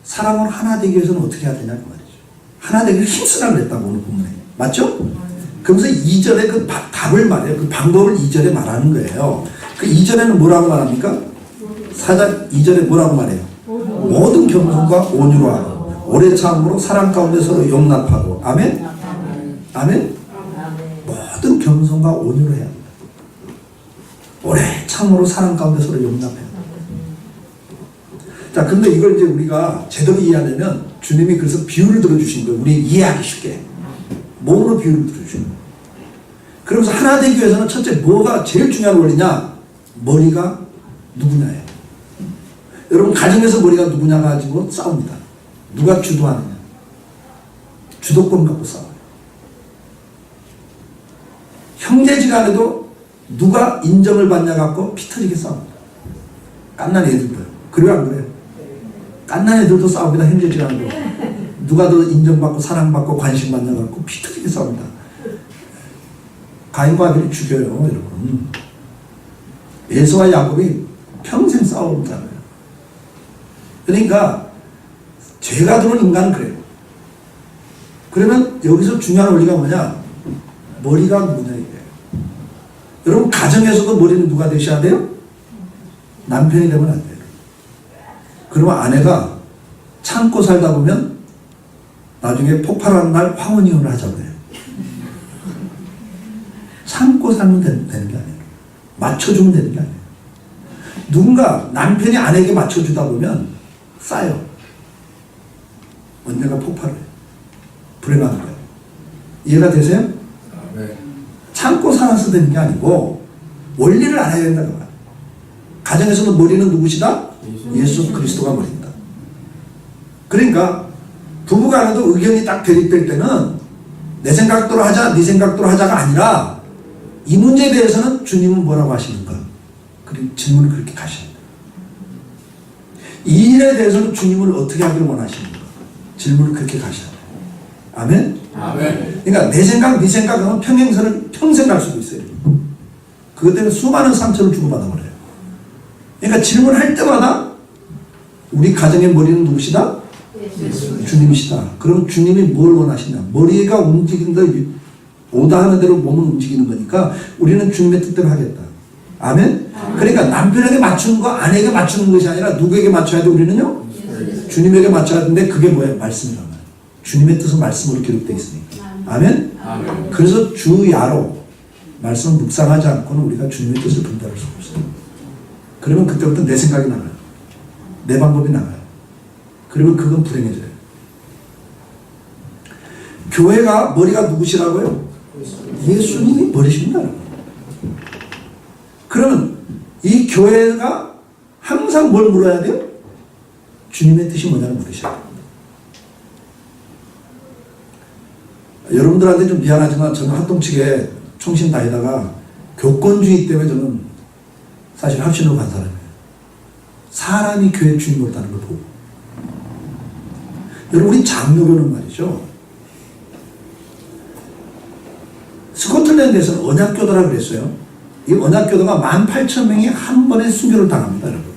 사람으로 하나 되기 위해서는 어떻게 해야 되냐 그 말이죠. 하나 되기를 힘쓰라 그랬다고 오늘 본문에. 맞죠? 그러면서 2절에 그 답을 말해요. 그 방법을 2절에 말하는 거예요. 그 2절에는 뭐라고 말합니까? 2절에 뭐라고 말해요? 모든 겸손과 온유로 하고 오래 참음으로 사랑 가운데 서로 용납하고. 아멘? 아멘? 모든 겸손과 온유로 해야 합니다. 오래 참음으로 사랑 가운데 서로 용납해야 합니다. 자, 근데 이걸 이제 우리가 제대로 이해하려면 주님이 그래서 비유를 들어주신 거예요. 우리 이해하기 쉽게. 몸으로 비유를 들어주신 거예요. 그러면서 하나 되기 위해서는 첫째 뭐가 제일 중요한 원리냐? 머리가 누구냐예요. 여러분 가정에서 머리가 누구냐 가지고 싸웁니다. 누가 주도하느냐. 주도권 갖고 싸워요. 형제지간에도 누가 인정을 받냐 갖고 피터지게 싸웁니다. 깐난 애들도요. 그래요 안 그래요? 깐난 애들도 싸웁니다. 형제지간에도. 누가 더 인정받고 사랑받고 관심받냐 갖고 피터지게 싸웁니다. 가인과 아벨이 죽여요, 여러분. 에서와 야곱이 평생 싸웁니다. 그러니까 죄가 들어온 인간은 그래요. 그러면 여기서 중요한 원리가 뭐냐? 머리가 누구냐 이거예요. 여러분 가정에서도 머리는 누가 되셔야 돼요? 남편이 되면 안 돼요. 그러면 아내가 참고 살다 보면 나중에 폭발하는 날 황혼이혼을 하자고 해요. 참고 살면 되는 게 아니에요. 맞춰주면 되는 게 아니에요. 누군가 남편이 아내에게 맞춰주다 보면 쌓여. 언젠가 폭발을 해요. 불행한 거예요. 이해가 되세요? 아멘. 참고 살아서 되는 게 아니고 원리를 알아야 된다는 거야. 가정에서는 머리는 누구시다? 예수 그리스도가 머리입니다. 그러니까 부부간에도 의견이 딱 대립될 때는 내 생각대로 하자, 네 생각대로 하자가 아니라 이 문제에 대해서는 주님은 뭐라고 하시는가? 그리고 질문을 그렇게 가셔야 돼요. 이 일에 대해서는 주님을 어떻게 하기를 원하시는가? 질문을 그렇게 가셔야 돼요. 아멘? 아멘. 그러니까 내 생각, 네 생각은 평생 갈 수도 있어요. 그것 때문에 수많은 상처를 주고받아버려요. 그러니까 질문할 때마다 우리 가정의 머리는 누구시다? 주님이시다. 그럼 주님이 뭘 원하시냐? 머리가 움직인다, 오다 하는 대로 몸을 움직이는 거니까 우리는 주님의 뜻대로 하겠다. 아멘? 그러니까 남편에게 맞추는 거, 아내에게 맞추는 것이 아니라 누구에게 맞춰야 돼, 우리는요? 주님에게 맞춰야 되는데 그게 뭐예요? 말씀이란 말이에요. 주님의 뜻은 말씀으로 기록되어 있으니까. 아멘? 아멘. 그래서 주야로 말씀을 묵상하지 않고는 우리가 주님의 뜻을 분별할 수 없어요. 그러면 그때부터 내 생각이 나가요. 내 방법이 나가요. 그러면 그건 불행해져요. 교회가 머리가 누구시라고요? 예수님이 머리십니다. 그러면 이 교회가 항상 뭘 물어야 돼요? 주님의 뜻이 뭐냐를 물으셔야 돼요. 여러분들한테 좀 미안하지만 저는 합동측에 총신 다니다가 교권주의 때문에 저는 사실 합신으로 간 사람이에요. 사람이 교회 주인 못하는 걸 보고. 여러분, 우리 장로교는 말이죠. 스코틀랜드에서는 언약교도라 그랬어요. 이 언약교도가 18,000명이 한 번에 순교를 당합니다, 여러분.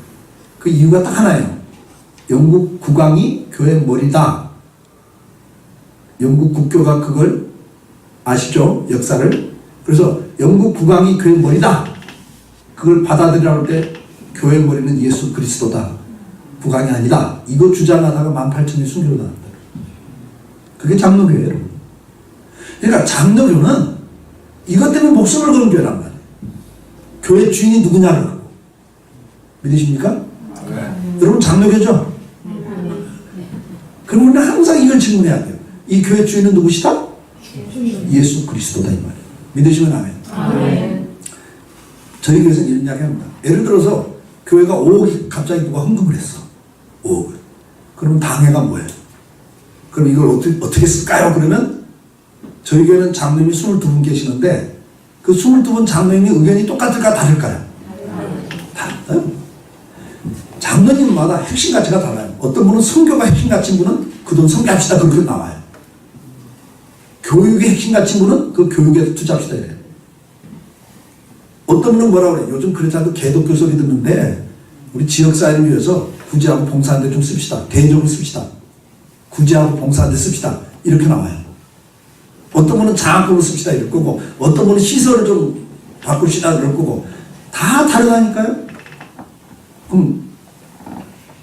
그 이유가 딱 하나예요. 영국 국왕이 교회 머리다. 영국 국교가 그걸 아시죠? 역사를. 그래서 영국 국왕이 교회 머리다. 그걸 받아들이라고 할 때 교회 머리는 예수 그리스도다. 국왕이 아니다. 이거 주장하다가 18,000명이 순교를 당합니다. 그게 장로교예요, 여러분. 그러니까 장로교는 이것 때문에 목숨을 거는 교회란 말이에요. 교회 주인이 누구냐를 하고. 믿으십니까? 여러분 장로교죠? 그럼 우리는 항상 이걸 질문해야 돼요. 이 교회 주인은 누구시다? 예수 그리스도다 이 말이에요. 믿으시면 아멘. 아멘. 저희 교회에서는 이런 이야기 합니다. 예를 들어서 교회가 5억이 갑자기 누가 헌금을 했어. 5억을. 그러면 당회가 뭐예요? 그럼 이걸 어떻게 쓸까요? 그러면 저희 교회는 장로님이 22분 계시는데 그 22분 장로님이 의견이 똑같을까 다를까요? 다르다요. 장로님마다 핵심 가치가 달라요. 어떤 분은 선교가 핵심 가치인 분은 그 돈 선교합시다 그렇게 나와요. 교육의 핵심 가치인 분은 그 교육에 투자합시다 이래요. 어떤 분은 뭐라고 그래요? 요즘 그렇지 않아도 개독교 소리 듣는데 우리 지역사회를 위해서 구제하고 봉사하는 데 좀 씁시다. 개인적으로 씁시다. 구제하고 봉사하는 데 씁시다. 이렇게 나와요. 어떤 분은 장학금을 씁시다 이럴 거고 어떤 분은 시설을 좀 바꾸시다 이럴 거고 다 다르다니까요. 그럼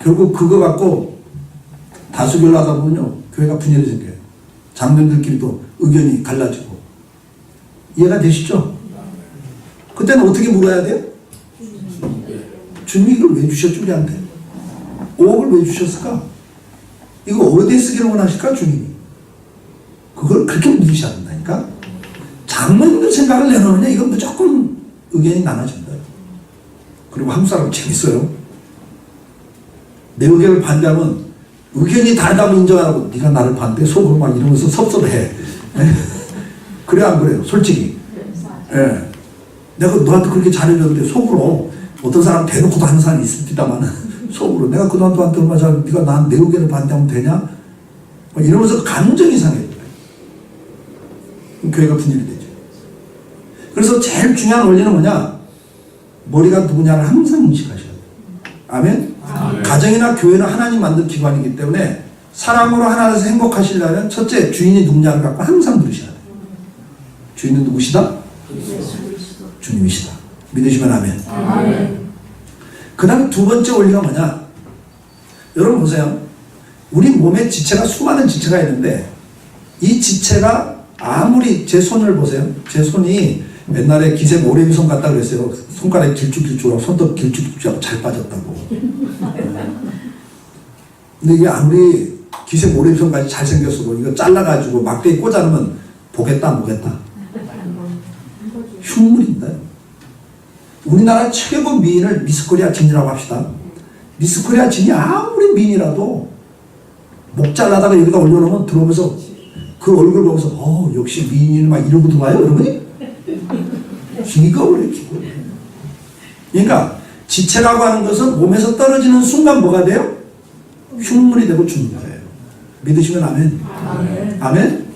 결국 그거 갖고 다수결로 하다 보면요 교회가 분열이 생겨요. 장로님들끼리도 의견이 갈라지고. 이해가 되시죠? 그때는 어떻게 물어야 돼요? 주님이 이걸 왜 주셨지 우리한테? 5억을 왜 주셨을까? 이거 어디에 쓰기를 원하실까 주님이? 그걸 그렇게 묻으셔야 된다니까. 장로님들 생각을 내놓으냐 이건 무조건 의견이 나눠진다. 그리고 한국 사람 재밌어요. 내 의견을 반대하면 의견이 다르다면 인정하고 네가 나를 반대해 속으로 막 이러면서 섭섭해. 그래 안 그래요? 솔직히. 예. 내가 너한테 그렇게 잘해줬는데 속으로 어떤 사람 대놓고도 하는 사람이 있습니다만 속으로 내가 그놈한테 얼마 잘 네가 내 의견을 반대하면 되냐? 이러면서 감정이 상해요. 교회가 분열이 되죠. 그래서 제일 중요한 원리는 뭐냐? 머리가 누구냐를 항상 인식하셔야 돼요. 아멘? 아멘. 가정이나 교회는 하나님 만든 기관이기 때문에 사랑으로 하나에서 행복하시려면 첫째 주인이 누구냐를 갖고 항상 물으셔야 돼요. 주인은 누구시다? 주님이시다. 믿으시면 아멘. 아멘. 그 다음 두 번째 원리가 뭐냐? 여러분 보세요. 우리 몸에 지체가 수많은 지체가 있는데 이 지체가 아무리 제 손을 보세요. 제 손이 옛날에 기생 오래비 손 같다 그랬어요. 손가락이 길쭉길쭉하고 손톱 길쭉길쭉하고 잘 빠졌다고. 근데 이게 아무리 기생 오래비 손까지 잘생겼어도 이거 잘라가지고 막대기 꽂아놓으면 보겠다 안 보겠다. 흉물입니다. 우리나라 최고 미인을 미스코리아 진이라고 합시다. 미스코리아 진이 아무리 미인이라도 목 잘라다가 여기다 올려놓으면 들어오면서 그 얼굴 보면서 역시 미인을 막 이러고 들어와요 여러분이? 기가 원래 기가. 그러니까 지체라고 하는 것은 몸에서 떨어지는 순간 뭐가 돼요? 흉물이 되고 죽는 거예요. 믿으시면 아멘. 아멘. 아멘?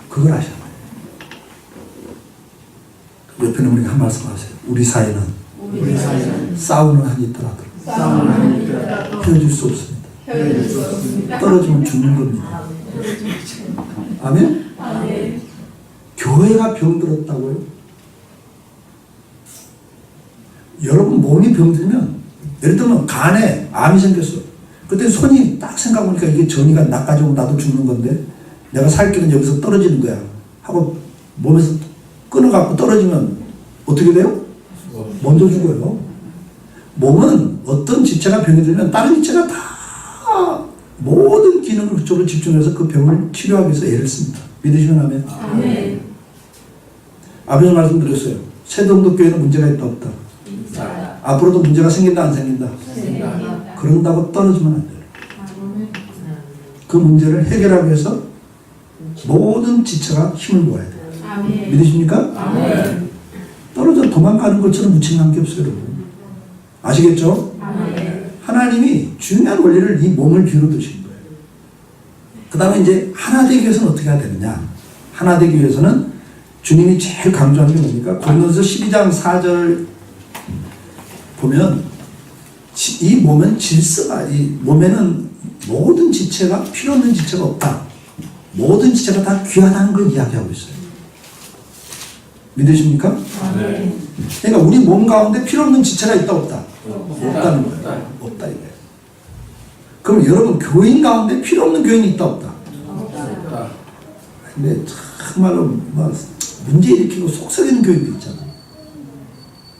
그걸 아셔야 돼요. 옆에 있는 분에게 한 말씀 하세요. 우리 사이는 우리 사이는 싸우는 한이 있더라도 싸움을 하니까 헤어질 수 없습니다. 헤어질 수 없습니다. 떨어지면 죽는 겁니다. 아멘? 아멘. 교회가 병들었다고요? 여러분 몸이 병들면 예를 들면 간에 암이 생겼어. 그때 손이 딱 생각해보니까 이게 전이가 나까지 오면 나도 죽는 건데 내가 살 길은 여기서 떨어지는 거야 하고 몸에서 끊어갖고 떨어지면 어떻게 돼요? 먼저 죽어요. 몸은 어떤 지체가 병이 들면 다른 지체가 다 모든 기능을 그쪽으로 집중해서 그 병을 치료하기 위해서 애를 씁니다. 믿으시면 아멘. 아멘. 앞에서 말씀드렸어요. 새동덕교회는 문제가 있다 없다. 있어요. 앞으로도 문제가 생긴다 안 생긴다? 그런다고 떨어지면 안 돼요. 그 문제를 해결하기 위해서 모든 지체가 힘을 모아야 돼요. 아멘. 믿으십니까? 아멘. 떨어져 도망가는 것처럼 무책임한 게 없어요, 여러분. 아시겠죠? 아멘. 하나님이 중요한 원리를 이 몸을 뒤로 두신 거예요. 그 다음에 이제 하나 되기 위해서는 어떻게 해야 되느냐? 하나 되기 위해서는 주님이 제일 강조하는 게 뭡니까? 고린도서 12장 4절 보면 이 몸은 질서가, 이 몸에는 모든 지체가 필요 없는 지체가 없다. 모든 지체가 다 귀하다는 걸 이야기하고 있어요. 믿으십니까? 아멘. 그러니까 우리 몸 가운데 필요 없는 지체가 있다 없다? 없다는 거예요. 없다 이거예요. 그럼 여러분 교인 가운데 필요 없는 교인이 있다 없다? 근데 정말로 막 문제 일으키고 속 썩이는 교인도 있잖아.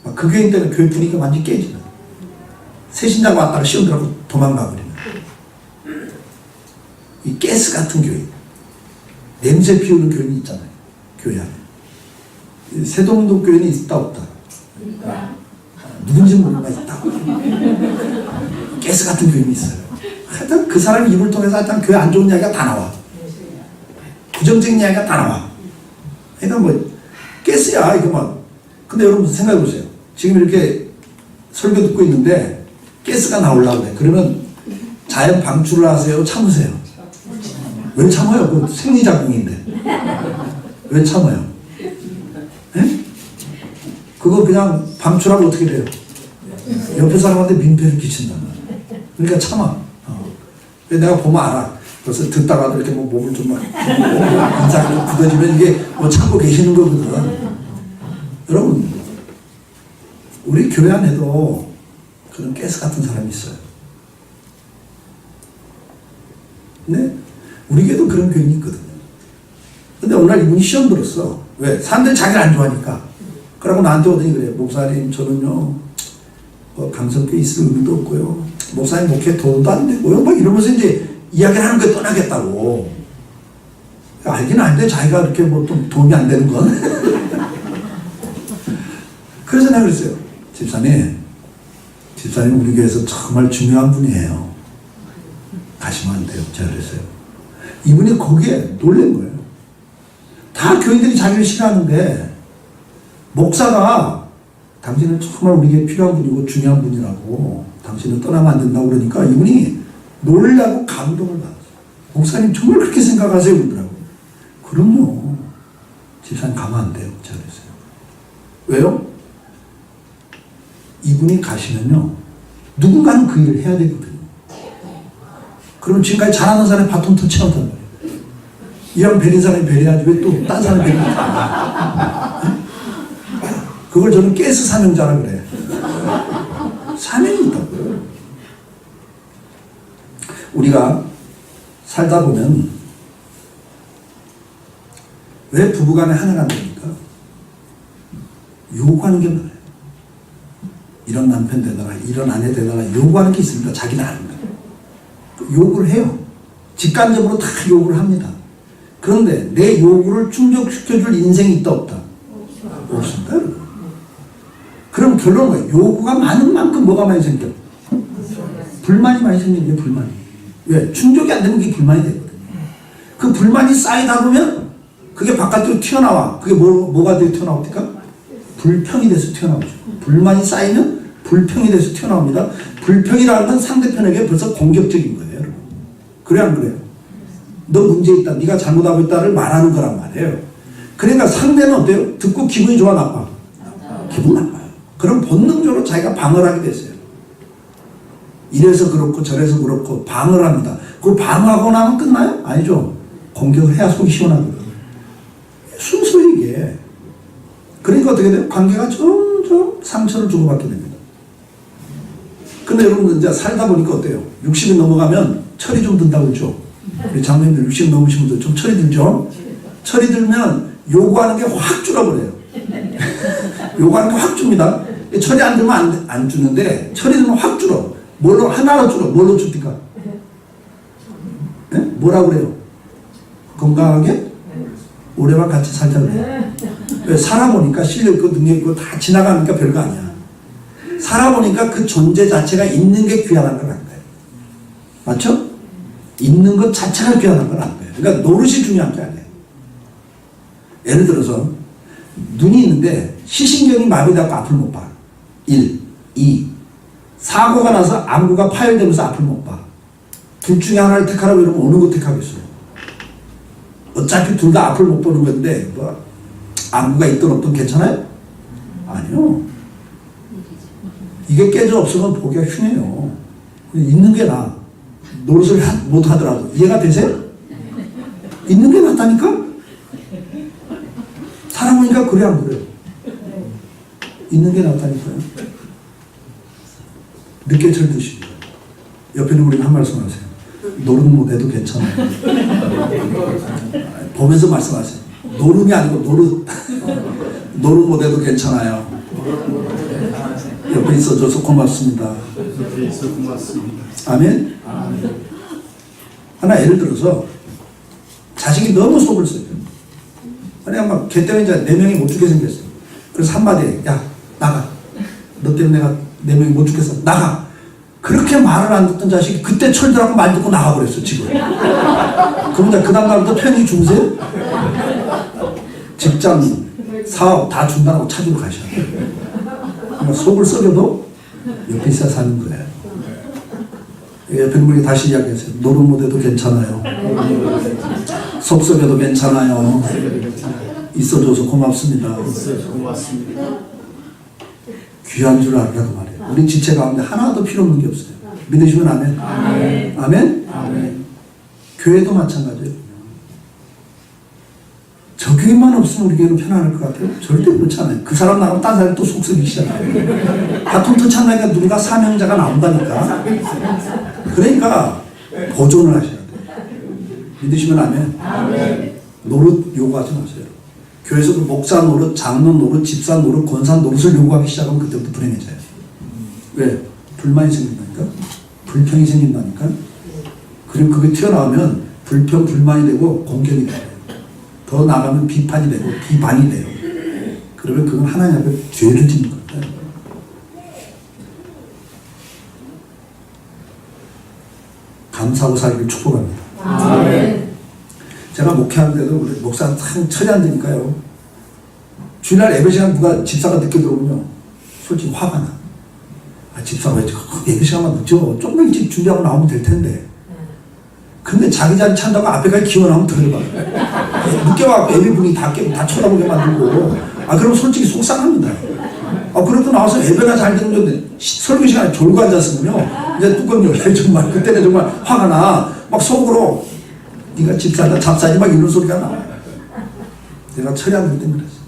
막 그 교인 때문에 교회 분위기가 완전히 깨지는. 새신자가 왔다가 시험 들어가고 도망가 버리는. 이 가스 같은 교인, 냄새 피우는 교인이 있잖아요. 교회 안에. 세동도 교인이 있다 없다? 누군지 모르지만 있다. 가스 같은 교인이 있어요. 하여튼 그 사람 입을 통해서 하여튼 교회 안 좋은 이야기가 다 나와. 부정적인 이야기가 다 나와. 그러니까 뭐 가스야 이거만. 근데 여러분 생각해 보세요. 지금 이렇게 설교 듣고 있는데 가스가 나오려고 해. 그러면 자연 방출을 하세요? 참으세요? 왜 참아요? 그 생리작용인데. 왜 참아요? 예? 그거 그냥 방출하면 어떻게 돼요? 옆에 사람한테 민폐를 끼친다. 그러니까 참아. 내가 보면 알아. 벌써 듣다가도 이렇게 뭐 몸을 좀 막, 인상이 좀 굳어지면 이게 뭐 참고 계시는 거거든. 여러분, 우리 교회 안에도 그런 가스 같은 사람이 있어요. 근데 우리 교회도 그런 교인이 있거든요. 근데 오늘 이분이 시험 들었어. 왜? 사람들이 자기를 안 좋아하니까. 그러고 나한테 오더니 그래. 목사님, 저는요, 강성교회 있을 의미도 없고요. 목사님 목회 도움도 안 되고요. 막 이러면서 이제 이야기를 하는 거 떠나겠다고. 알긴 아는데 자기가 이렇게 뭐 좀 도움이 안 되는 건. 그래서 내가 그랬어요. 집사님 우리 교회에서 정말 중요한 분이에요. 가시면 안 돼요. 제가 그랬어요. 이분이 거기에 놀란 거예요. 다 교인들이 자기를 싫어하는데 목사가 당신은 정말 우리에게 필요한 분이고 중요한 분이라고 당신은 떠나면 안 된다고 그러니까 이분이 놀라고 감동을 받았어요. 목사님 정말 그렇게 생각하세요? 그러더라고요. 그럼요. 집사님 가면 안 돼요. 제가 그랬어요. 왜요? 이분이 가시면요. 누군가는 그 일을 해야 되거든요. 그러면 지금까지 잘하는 사람이 바톤 터치한단 말이에요. 이왕 베린 사람이 베려야지 왜 또 딴 사람이 베리냐. 그걸 저는 가스 사명자라 그래. 사명이 있다고요. 우리가 살다 보면 왜 부부간에 하나가 안 됩니까? 요구하는 게 많아요. 이런 남편 되더라, 이런 아내 되더라, 요구하는 게 있습니다. 자기는 아는 거예요. 요구를 해요. 직관적으로 다 요구를 합니다. 그런데 내 요구를 충족시켜줄 인생이 있다 없다? 없습니다. 그럼 결론은 뭐예요? 요구가 많은 만큼 뭐가 많이 생겨? 불만이 많이 생기는 게 불만이. 왜? 충족이 안 되면 그게 불만이 되거든요. 그 불만이 쌓이다 보면 그게 바깥으로 튀어나와. 그게 뭐가 되어 튀어나옵니까? 불평이 돼서 튀어나오죠. 불만이 쌓이면 불평이 돼서 튀어나옵니다. 불평이라는 건 상대편에게 벌써 공격적인 거예요, 여러분. 그래 안 그래요? 너 문제 있다, 네가 잘못하고 있다를 말하는 거란 말이에요. 그러니까 상대는 어때요? 듣고 기분이 좋아 나빠? 기분 나빠요. 그럼 본능적으로 자기가 방어를 하게 됐어요. 이래서 그렇고 저래서 그렇고 방어를 합니다. 그 방어하고 나면 끝나요? 아니죠. 공격을 해야 속이 시원하거든요. 순서 이게. 그러니까 어떻게 돼요? 관계가 점점 상처를 주고받게 됩니다. 근데 여러분 이제 살다 보니까 어때요? 60이 넘어가면 철이 좀 든다고 그러죠. 우리 장로님들 60 넘으신 분들 좀 철이 들죠? 철이 들면 요구하는 게 확 줄어버려요. 요구하는 게 확 줍니다. 철이 안 들면 안 주는데 철이 들면 확 줄어. 뭘로? 하나로 줄어. 뭘로 줍니까? 네? 뭐라고 그래요? 건강하게? 오래만 같이 살자 그래요. 왜? 살아보니까 실력 있고 능력 있고 다 지나가니까 별거 아니야. 살아보니까 그 존재 자체가 있는 게 귀한 건 안 돼요. 맞죠? 있는 것 자체가 귀한 건 안 돼요. 그러니까 노릇이 중요한 게 아니에요. 예를 들어서 눈이 있는데 시신경이 마비되고 앞을 못 봐. 1, 2. 사고가 나서 안구가 파열되면서 앞을 못 봐. 둘 중에 하나를 택하라고 이러면 어느 거 택하겠어요? 어차피 둘 다 앞을 못 보는 건데 뭐 안구가 있든 없든 괜찮아요? 아니요. 이게 깨져 없으면 보기가 흉해요. 있는 게 나아. 노릇을 못 하더라도. 이해가 되세요? 있는 게 낫다니까? 살아보니까 그래 안 그래요? 있는 게 낫다니까요. 늦게 철드시고 옆에 있는 분이 한 말씀 하세요. 노릇 못해도 괜찮아요. 보면서 말씀하세요. 노름이 아니고 노릇. 노릇 못해도 괜찮아요. 옆에 있어줘서 고맙습니다. 아멘? 하나 예를 들어서 자식이 너무 속을 써요. 그냥 막 걔 때문에 이제 4명이 못 죽게 생겼어요. 그래서 한마디에 야 나가. 너 때문에 내가 4명이 못 죽겠어. 나가. 그렇게 말을 안 듣던 자식이 그때 철들하고 말 듣고 나가버렸어 지금. 그러면 그 다음날부터 편히 주무세요? 직장, 사업 다 중단하고 찾으러 가셔야 돼요. 그러니까 속을 썩여도 옆에 있어 사는 거예요. 옆에 있는 분이 다시 이야기하세요. 노릇 못해도 괜찮아요. 속 썩여도 괜찮아요. 있어줘서 고맙습니다. 귀한 줄 알라고 말해요. 우리 지체 가운데 하나도 필요 없는 게 없어요. 믿으시면 아멘. 아멘. 아멘? 아멘. 교회도 마찬가지예요. 저 교회만 없으면 우리 교회는 편안할 것 같아요? 절대 그렇지 않아요. 그 사람 나가면 딴 사람이 또 속썩이기 시작해요. 같은 터치한다니까 누군가 사명자가 나온다니까. 그러니까 보존을 하셔야 돼요. 믿으시면 아멘. 아멘. 노릇 요구하지 마세요. 교회에서도 목사 노릇, 장로 노릇, 집사 노릇, 권사 노릇을 요구하기 시작하면 그때부터 불행해져요. 왜? 불만이 생긴다니까? 불평이 생긴다니까? 그리고 그게 튀어나오면 불평, 불만이 되고 공격이 돼요. 더 나가면 비판이 되고 비반이 돼요. 그러면 그건 하나님 앞에 죄를 짓는 거예요. 감사하고 살기를 축복합니다. 아멘. 제가 목회하는데도 우리 목사는 참 처리한다니까요. 주일날 예배 시간 누가 집사가 늦게 들어오면요. 솔직히 화가 나. 아, 집사가 왜 예배 시간만 늦죠? 조금 일찍 준비하고 나오면 될 텐데. 근데 자기 자리 찬다고 앞에까지 기원하면 들어봐. 늦게 와서 예배 분위기 다 깨고 다 쳐다보게 만들고. 아, 그럼 솔직히 속상합니다. 아, 그렇고 나와서 예배가 잘 되는 건데 설교 시간에 졸고 앉았으면요. 이제 뚜껑 열려 정말. 그때는 정말 화가 나. 막 속으로 네가 집사다 잡사지 막 이런 소리가 나와요. 내가 처리하는 때 그랬어.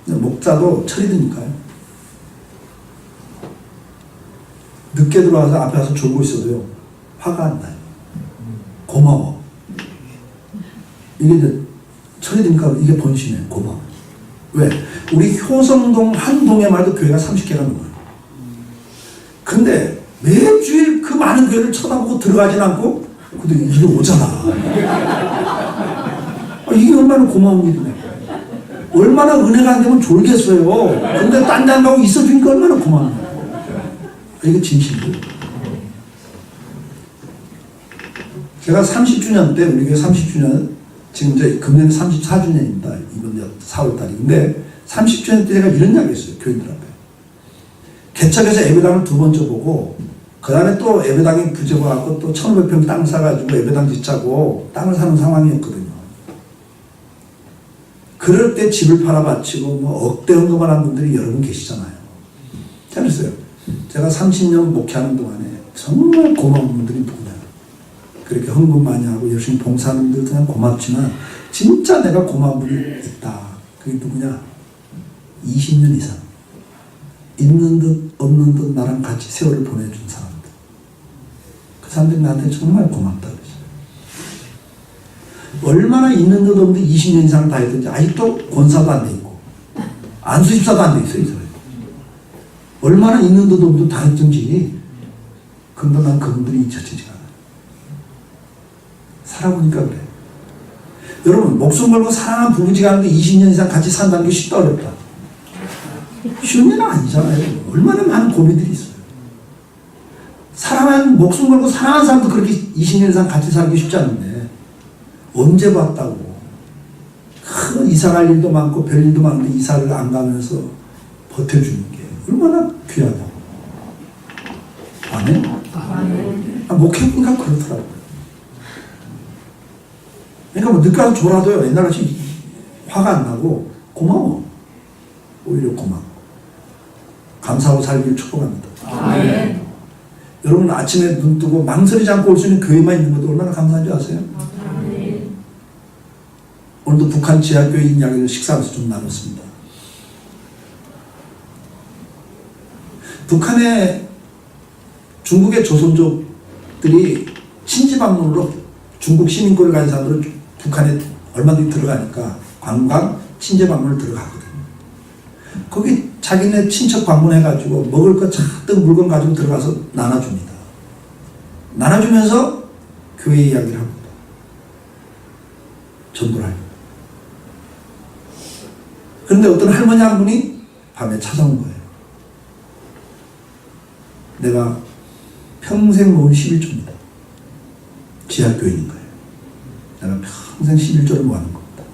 목자도 처리되니까요. 늦게 들어와서 앞에 와서 졸고 있어도요. 화가 안 나요. 고마워. 이게 이제 처리되니까 이게 본심이에요. 고마워. 왜? 우리 효성동 한 동에만 해도 교회가 30개가 넘어요. 근데 매주일 그 많은 교회를 쳐다보고 들어가진 않고 근데 이리 오잖아. 아, 이게 얼마나 고마운 일이네. 얼마나 은혜가 안 되면 졸겠어요. 근데 딴 데 안 가고 있어주니까 얼마나 고마운 거야. 이게 진심이에요. 제가 30주년 때, 우리 교회 30주년, 지금 이제 금년 34주년입니다. 이번 4월달이. 근데 30주년 때 제가 이런 이야기 했어요. 교인들 앞에. 개척에서 예배당을 2번 줘보고, 그 다음에 또 예배당이 부재고갖고 또 1500평 땅 사가지고 예배당 짓자고 땅을 사는 상황이었거든요. 그럴 때 집을 팔아 바치고 뭐 억대 헌금을 한 분들이 여러분 계시잖아요. 잘했어요. 제가 30년 목회하는 동안에 정말 고마운 분들이 누구냐. 그렇게 헌금 많이 하고 열심히 봉사하는 분들도 그냥 고맙지만 진짜 내가 고마운 분이 있다. 그게 누구냐? 20년 이상 있는 듯 없는 듯 나랑 같이 세월을 보내준 사람들. 그 사람들이 나한테 정말 고맙다 그랬어요. 얼마나 있는 듯 없는 듯 20년 이상 다 했든지 아직도 권사도 안 돼 있고 안수집사도 안 돼 있어요. 이 사람이. 얼마나 있는 듯 없는 듯 다 했든지 근데 난 그분들이 잊혀지지가 않아요. 살아보니까 그래. 여러분 목숨 걸고 사랑하는 부부지간인데 20년 이상 같이 산다는 게 쉽다 어렵다. 쉬운 일은 아니잖아요. 얼마나 많은 고민들이 있어요. 사랑한, 목숨 걸고 사랑하는 사람도 그렇게 20년 이상 같이 살기 쉽지 않은데, 언제 봤다고. 큰 이사갈 일도 많고 별 일도 많은데 이사를 안 가면서 버텨주는 게 얼마나 귀하다고. 아멘? 목회보니까 그렇더라고요. 그러니까 뭐 늦가서 졸아도요, 옛날같이 화가 안 나고 고마워. 오히려 고마워. 감사하고 살기를 축복합니다. 아멘. 여러분 아침에 눈 뜨고 망설이지 않고 올 수 있는 교회만 있는 것도 얼마나 감사한 줄 아세요? 아멘. 오늘도 북한 지하교회 이야기를 식사하면서 좀 나눴습니다. 북한의 중국의 조선족들이 친지방문으로 중국 시민권을 가진 사람들은 북한에 얼마든지 들어가니까 관광 친지방문을 들어가거든요. 거기 자기네 친척 방문해가지고 먹을 거 잔뜩 물건 가지고 들어가서 나눠줍니다. 나눠주면서 교회 이야기를 합니다. 전도를 합니다. 그런데 어떤 할머니 한 분이 밤에 찾아온 거예요. 내가 평생 모은 11조입니다. 지하교인인 거예요. 내가 평생 11조를 모아놓은 겁니다.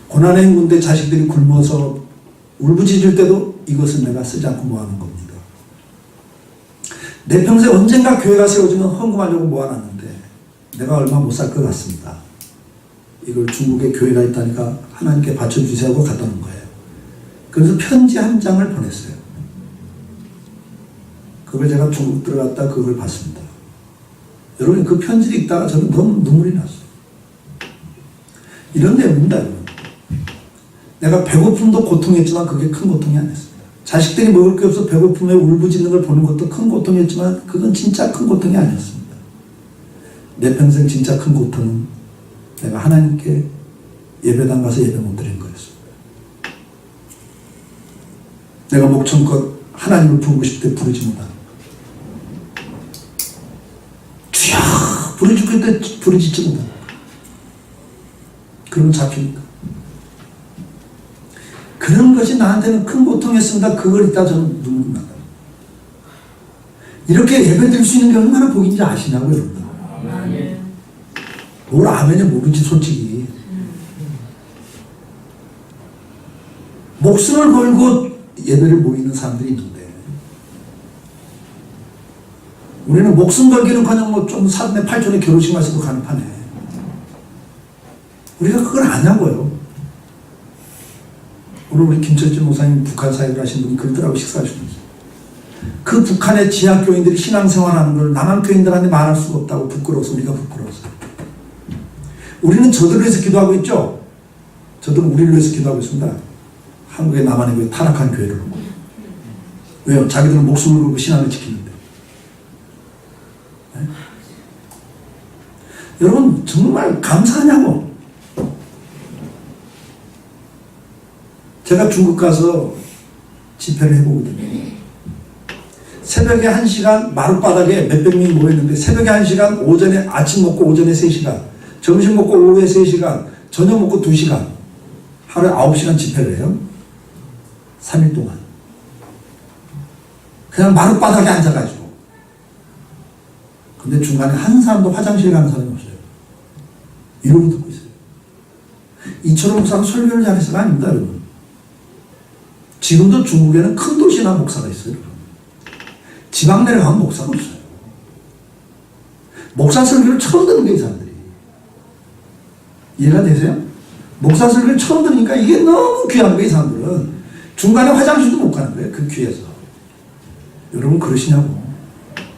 고난의 행군데 자식들이 굶어서 울부짖을 때도 이것은 내가 쓰지 않고 모아놓은 겁니다. 내 평생 언젠가 교회가 세워지면 헌금하려고 모아놨는데 내가 얼마 못 살 것 같습니다. 이걸 중국에 교회가 있다니까 하나님께 바쳐주세요 하고 갖다 놓은 거예요. 그래서 편지 한 장을 보냈어요. 그걸 제가 중국 들어갔다 그걸 봤습니다. 여러분 그 편지를 읽다가 저는 너무 눈물이 났어요. 이런 내용입니다. 여러분. 내가 배고픔도 고통이었지만 그게 큰 고통이 아니었습니다. 자식들이 먹을 게 없어 배고픔에 울부짖는 걸 보는 것도 큰 고통이었지만 그건 진짜 큰 고통이 아니었습니다. 내 평생 진짜 큰 고통은 내가 하나님께 예배당 가서 예배 못 드린 거였습니다. 내가 목청껏 하나님을 부르고 싶을 때 부르지 못하는 거. 주여 부르짖고 때 부르짖지 못하는 거. 그러면 잡힙니까? 그런 것이 나한테는 큰 고통이었습니다. 그걸 이따 저는 눈물이 나요. 이렇게 예배 드릴 수 있는 게 얼마나 복인지 아시냐고요, 여러분. 아멘. 뭘 아멘이 모르지, 솔직히. 목숨을 걸고 예배를 모이는 사람들이 있는데, 우리는 목숨 걸기는커녕 뭐 좀 사돈의 팔촌의 결혼식 마시고 가는 판에, 우리가 그걸 아냐고요. 오늘 우리 김철진 목사님 북한 사역을 하신 분이 그들하고 식사하셨는데, 그 북한의 지하교인들이 신앙생활하는 걸 남한 교인들한테 말할 수가 없다고 부끄러워서 우리가 부끄러워서. 우리는 저들을 위해서 기도하고 있죠. 저들은 우리를 위해서 기도하고 있습니다. 한국의 남한의 교회, 타락한 교회를. 왜요? 자기들은 목숨을 걸고 신앙을 지키는데. 네? 여러분 정말 감사하냐고. 제가 중국 가서 집회를 해보거든요. 새벽에 1시간 마룻바닥에 몇백 명이 모였는데 새벽에 1시간, 오전에 아침 먹고 오전에 3시간, 점심 먹고 오후에 3시간, 저녁 먹고 2시간, 하루에 9시간 집회를 해요. 3일 동안. 그냥 마룻바닥에 앉아가지고. 근데 중간에 한 사람도 화장실 가는 사람이 없어요. 이러고 듣고 있어요. 이철호 목사는 설교를 잘해서가 아닙니다, 여러분. 지금도 중국에는 큰 도시나 목사가 있어요. 지방 내려가면 목사가 없어요. 목사 설교를 처음 듣는 거예요, 이 사람들이. 이해가 되세요? 목사 설교를 처음 들으니까 이게 너무 귀한 거예요, 이 사람들은. 중간에 화장실도 못 가는 거예요, 그 귀에서. 여러분 그러시냐고.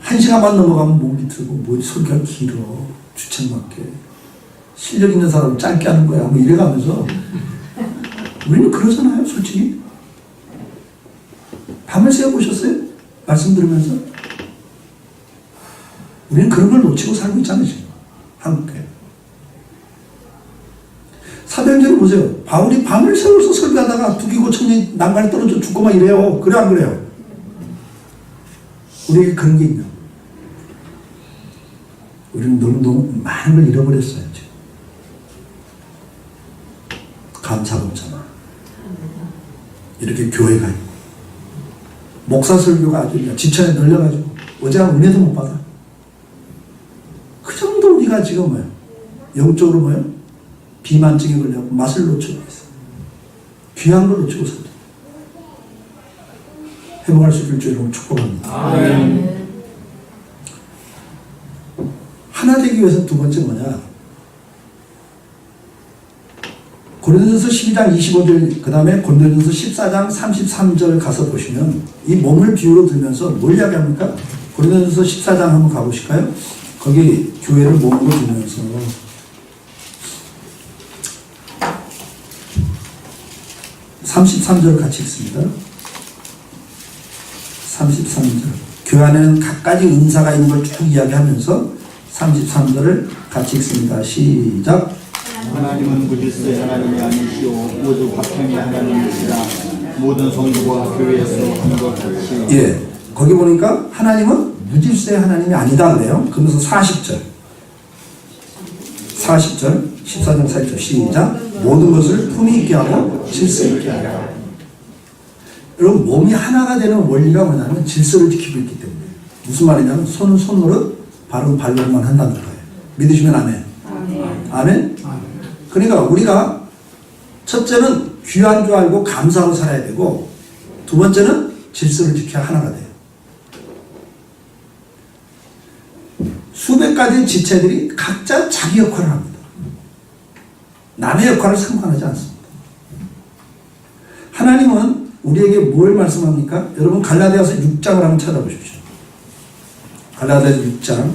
1시간만 넘어가면 목이 들고, 뭐 설교가 길어, 주책맞게. 실력 있는 사람은 짧게 하는 거야, 뭐 이래가면서. 우리는 그러잖아요, 솔직히. 밤을 새워보셨어요? 말씀 들으면서? 우리는 그런 걸 놓치고 살고 있잖아요, 지금. 한국에. 사도행전을 보세요. 바울이 밤을 새워서 설교하다가 두기고 천년이 난간에 떨어져 죽고 막 이래요. 그래, 안 그래요? 우리에게 그런 게 있냐? 우리는 너무 많은 걸 잃어버렸어요, 지금. 감사가 없잖아. 이렇게 교회가 있고 목사 설교가 아주 그냥 지천에 널려가지고 어제한 은혜도 못 받아. 그 정도 우리가 지금 뭐예요? 영적으로 뭐예요? 비만증에 걸려서 맛을 놓치고 있어. 귀한 걸 놓치고 살죠. 회복할 수 있을 줄 여러분 축복합니다. 아멘. 하나 되기 위해서 두 번째 뭐냐? 고린도전서 12장 25절 그 다음에 고린도전서 14장 33절 가서 보시면 이 몸을 비유로 들면서 뭘 이야기합니까? 고린도전서 14장 한번 가보실까요? 거기 교회를 몸으로 들면서 33절 같이 읽습니다. 33절 교회 안에는 각가지 은사가 있는 걸 쭉 이야기하면서 33절을 같이 읽습니다. 시작. 하나님은 무질서의 하나님이 아니시오 모두 화평의 하나님이시라 모든 성도가 교회에서 한 것 같이. 예, 거기 보니까 하나님은 무질서의 하나님이 아니다 그래요. 그러면서 40절 14장 40절 시작. 모든 것을 품위 있게 하고 질서 있게 하라. 여러분 몸이 하나가 되는 원리가 뭐냐면 질서를 지키고 있기 때문에. 무슨 말이냐면 손은 손노릇 발은 발로만 한다는 거예요. 믿으시면 아멘. 아멘. 그러니까 우리가 첫째는 귀한 줄 알고 감사하고 살아야 되고 두 번째는 질서를 지켜야 하나가 돼요. 수백 가지 지체들이 각자 자기 역할을 합니다. 남의 역할을 상관하지 않습니다. 하나님은 우리에게 뭘 말씀합니까? 여러분 갈라디아서 6장을 한번 찾아보십시오. 갈라디아서 6장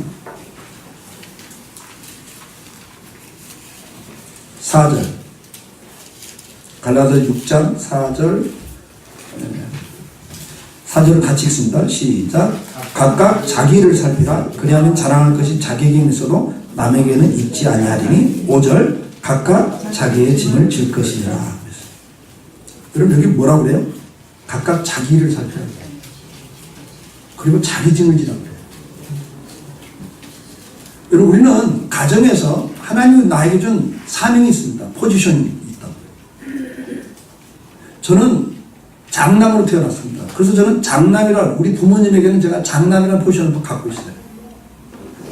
4절 갈라디아서 6장 4절을 같이 읽습니다. 시작. 각각 자기 일을 살피라. 그리하면 자랑할 것이 자기에게 있어도 남에게는 있지 아니하리니. 5절 각각 자기의 짐을 질 것이니라. 여러분 여기 뭐라고 그래요? 각각 자기 일을 살피라. 그리고 자기 짐을 지라고 그래요. 여러분 우리는 가정에서 하나님이 나에게 준 사명이 있습니다. 포지션이 있다고. 저는 장남으로 태어났습니다. 그래서 저는 장남이라 우리 부모님에게는 제가 장남이라는 포지션을 갖고 있어요.